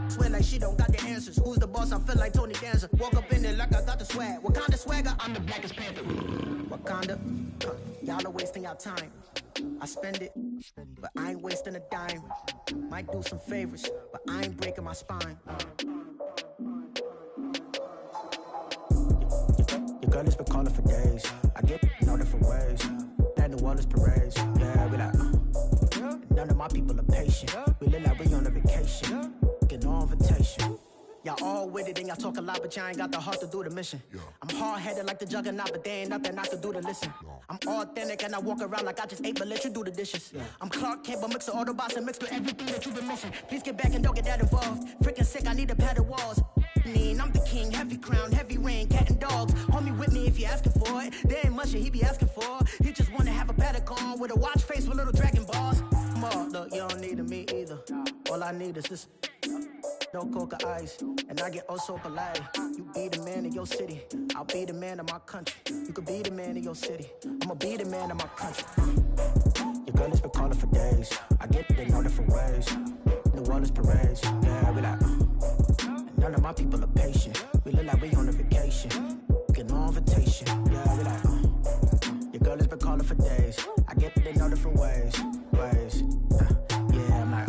Swear like she don't got the answers. Who's the boss? I feel like Tony Danza. Walk up in there like I got the swag. What kind of swagger? I'm the blackest panther. Wakanda. Y'all are wasting your time. I spend it, but I ain't wasting a dime. Might do some favors, but I ain't breaking my spine. Your girl has been calling for days. I get no different ways. That New Orleans parades. Yeah, we like, none of my people are patient. We look like we on a vacation. Getting on for Y'all all with it and y'all talk a lot, but y'all ain't got the heart to do the mission. I'm hard-headed like the juggernaut, but there ain't nothing I can do to listen. I'm authentic and I walk around like I just ate, but let you do the dishes. I'm Clark Kent, but mix the Autobots and mixed with everything that you've been missing. Please get back and don't get that involved. Freaking sick, I need a padded walls. I'm the king, heavy crown, heavy rain, cat and dogs. Homie with me if you're asking for it. There ain't much that he be asking for. He just wanna have a paddock on with a watch face with little dragon balls. Look, you don't need me either. All I need is this. No coca ice, and I get oh so polite. You be the man of your city, I'll be the man of my country. You could be the man of your city, I'ma be the man of my country. Your girl has been calling for days, I get it in all different ways. New Orleans parades, yeah, we like and none of my people are patient. We look like we on a vacation, get no invitation, yeah, we like Your girl has been calling for days, I get it in all different ways. Yeah, I'm like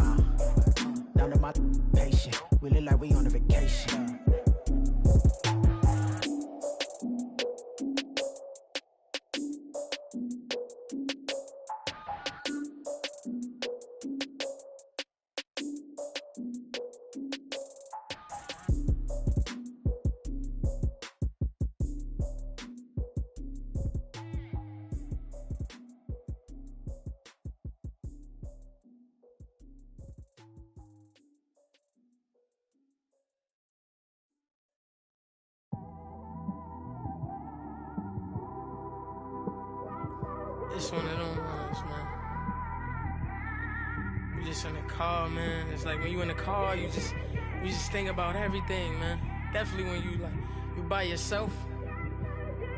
none of my patient. We look like we on a vacation. It's one of them ones, man. You just in the car, man. It's like when you in the car, you just think about everything, man. Definitely when you by yourself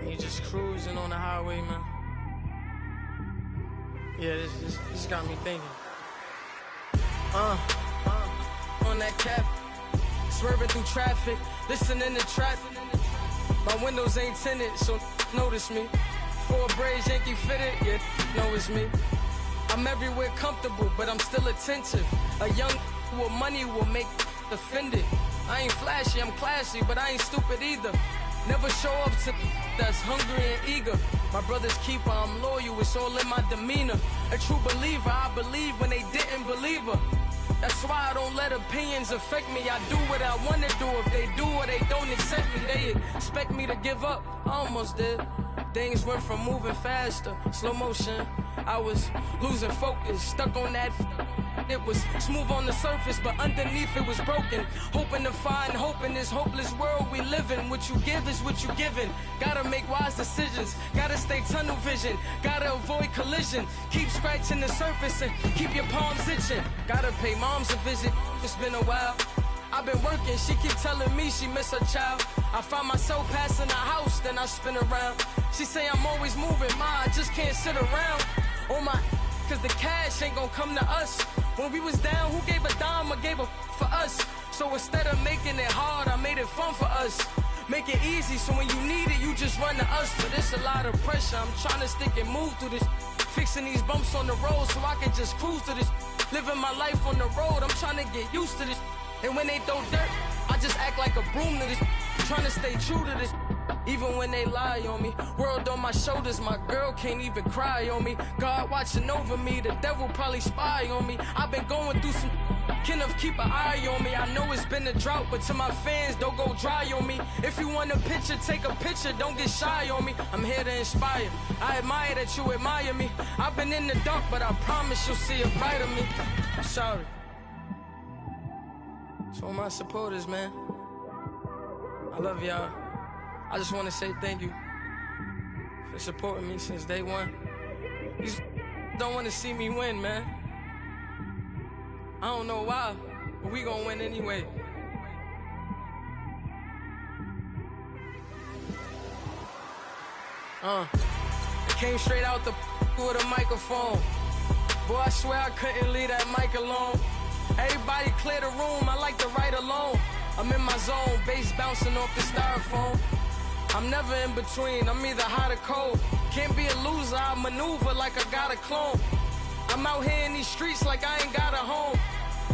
and you just cruising on the highway, man. Yeah, this got me thinking. On that cap, swerving through traffic, listening to trap. My windows ain't tinted, so notice me. 4 braids, Yankee fitted, yeah, know it's me. I'm everywhere comfortable, but I'm still attentive. A young with money will make offended. I ain't flashy, I'm classy, but I ain't stupid either. Never show up to that's hungry and eager. My brother's keeper, I'm loyal, it's all in my demeanor. A true believer, I believe when they didn't believe her. That's why I don't let opinions affect me. I do what I want to do. If they do or they don't accept me, they expect me to give up. I almost did. Things went from moving faster, slow motion. I was losing focus, stuck on that. It was smooth on the surface, but underneath it was broken. Hoping to find hope in this hopeless world we live in. What you give is what you given. Gotta make wise decisions, gotta stay tunnel vision, gotta avoid collision. Keep scratching the surface and keep your palms itching. Gotta pay moms a visit, it's been a while. I've been working, she keep telling me she miss her child. I find myself passing the house, then I spin around. She say I'm always moving, ma, I just can't sit around. Oh my, cause the cash ain't gonna come to us. When we was down, who gave a dime or gave a for us? So instead of making it hard, I made it fun for us. Make it easy, so when you need it, you just run to us. But it's a lot of pressure, I'm trying to stick and move through this. Fixing these bumps on the road so I can just cruise to this. Living my life on the road, I'm trying to get used to this. And when they throw dirt, I just act like a broom to this. Trying to stay true to this. Even when they lie on me, world on my shoulders, my girl can't even cry on me. God watching over me, the devil probably spy on me. I've been going through some, Kenneth keep an eye on me. I know it's been a drought, but to my fans, don't go dry on me. If you want a picture, take a picture, don't get shy on me. I'm here to inspire, I admire that you admire me. I've been in the dark, but I promise you'll see a bright of me. I'm sorry. To all my supporters, man, I love y'all. I just want to say thank you for supporting me since day one. You don't want to see me win, man. I don't know why, but we gonna win anyway. It came straight out the with a microphone. Boy, I swear I couldn't leave that mic alone. Everybody clear the room, I like to write alone. I'm in my zone, bass bouncing off the styrofoam. I'm never in between, I'm either hot or cold. Can't be a loser, I maneuver like I got a clone. I'm out here in these streets like I ain't got a home.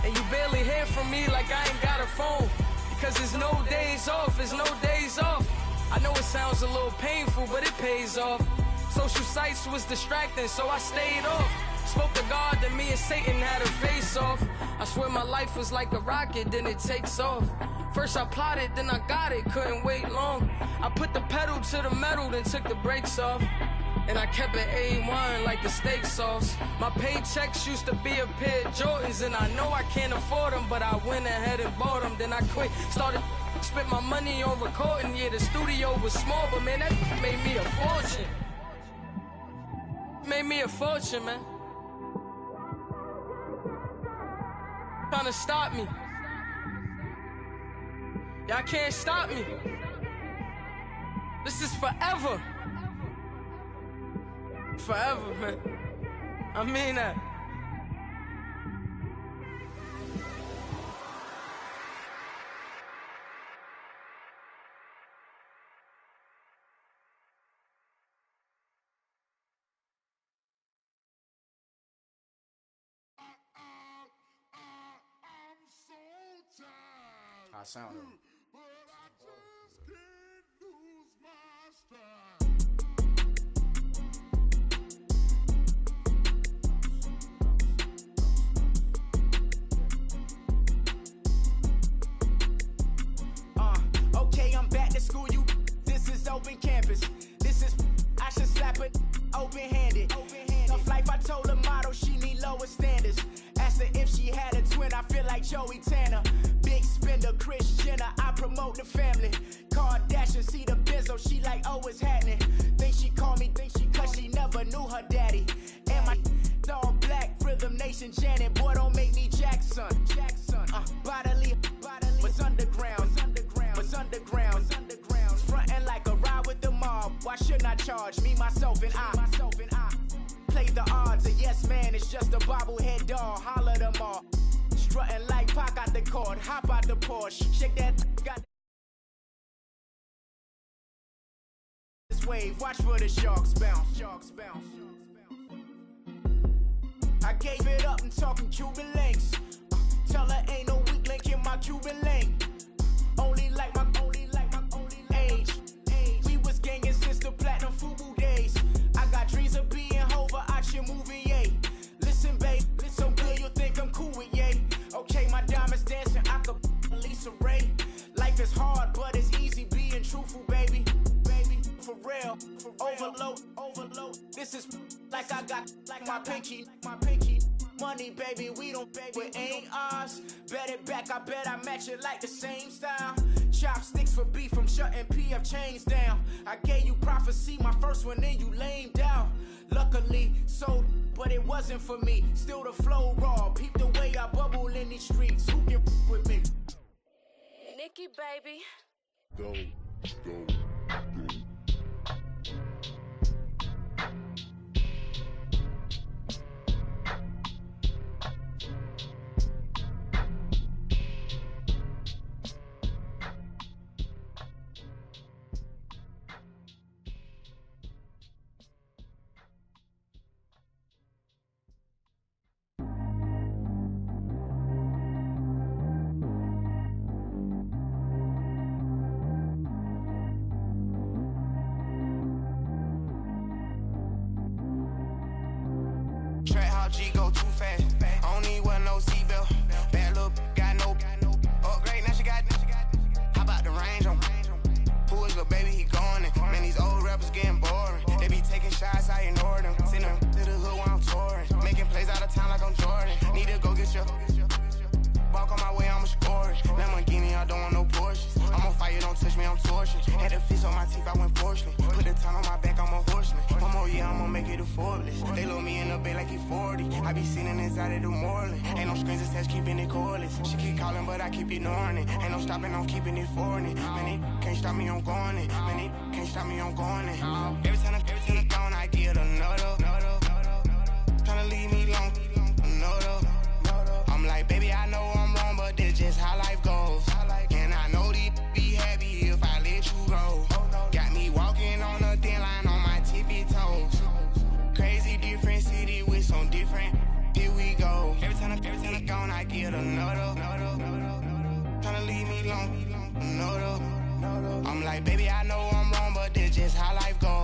And you barely hear from me like I ain't got a phone. Because there's no days off, there's no days off. I know it sounds a little painful, but it pays off. Social sites was distracting, so I stayed off. Spoke to God, then me and Satan had a face off. I swear my life was like a rocket, then it takes off. First I plotted, then I got it, couldn't wait long. I put the pedal to the metal, then took the brakes off. And I kept it A1 like the steak sauce. My paychecks used to be a pair of Jordans, and I know I can't afford them, but I went ahead and bought them. Then I quit, started spent my money on recording. Yeah, the studio was small, but man, that made me a fortune. Made me a fortune, man. Trying to stop me. Y'all can't stop me. This is forever. Forever, man. I mean that. I sound it. Okay, I'm back to school, you. This is open campus. This is, I should slap it open-handed. Tough life, I told her motto, she need lower standards. Asked her if she had a twin, I feel like Joey Tanner. Big spender, Kris Jenner, I promote the family. Kardashian, see the Benzo, she like, oh, it's happening. Think she called me, cause she never knew her daddy. And my all black, Rhythm Nation, Janet, boy, don't make me Jackson. Bodily, what's underground, what's underground, frontin' like a ride with the mob. Why shouldn't I charge me, myself, and I? Play the odds, a yes man is just a bobblehead doll. Holler them all, strutting like Pac out the court, hop out the Porsche, shake that, got this wave, watch for the sharks bounce, sharks bounce. I gave it up, I'm talking Cuban links. Tell her ain't no weak link in my Cuban link. Only like my age. We was gangin' since the platinum FUBU days. I got dreams of being Hova out your movie, yay. Listen, babe, so good you'll think I'm cool with yay. Okay, my diamonds dancing, I could Lisa Ray. Life is hard, but it's easy being truthful, baby. For real, overload. This is like I got like my pinky. Money, baby, we don't pay, but ain't ours. Bet it back, I bet I match it like the same style. Chopsticks for beef, I'm shutting PF chains down. I gave you prophecy, my first one, then you lamed out. Luckily, sold, but it wasn't for me. Still the flow raw, peep the way I bubble in these streets. Who can with me? Nikki, baby. Go. G go too fast. I don't need one no seatbelt. Bad little got no upgrade. Now she got hop out the range on. Who is the baby? He going in. Man, these old rappers getting boring. They be taking shots, I ignore them. Send them to the hood while I'm touring. Making plays out of town like I'm Jordan. Need to go get your walk on my way, I'ma score it. Lamborghini, I don't want no Porsches. I'm on fire, don't touch me, I'm torching. Had the fish on my teeth, I went porcelain. Put the ton on my back, I'm a horseman. One more year, I'ma make it a Forbes. They load me in the bed like he 40. I be sitting inside of the Moreland. Ain't no screens attached, keeping it cordless. She keep calling, but I keep ignoring it. Ain't no stopping, I'm keeping it foreign. Man, it can't stop me, I'm going it. Man, it can't stop me, I'm going it. Every time I gone, I get another. Tryna leave me long, another. I'm like, baby, I know I'm wrong, but this just how life goes. And I know these be happy if I let you go. Got me walking on a thin line on my tippy toes. Crazy different city with some different. Here we go. Every time I gone, I get another. Tryna leave me long, another. I'm like, baby, I know I'm wrong, but this just how life goes.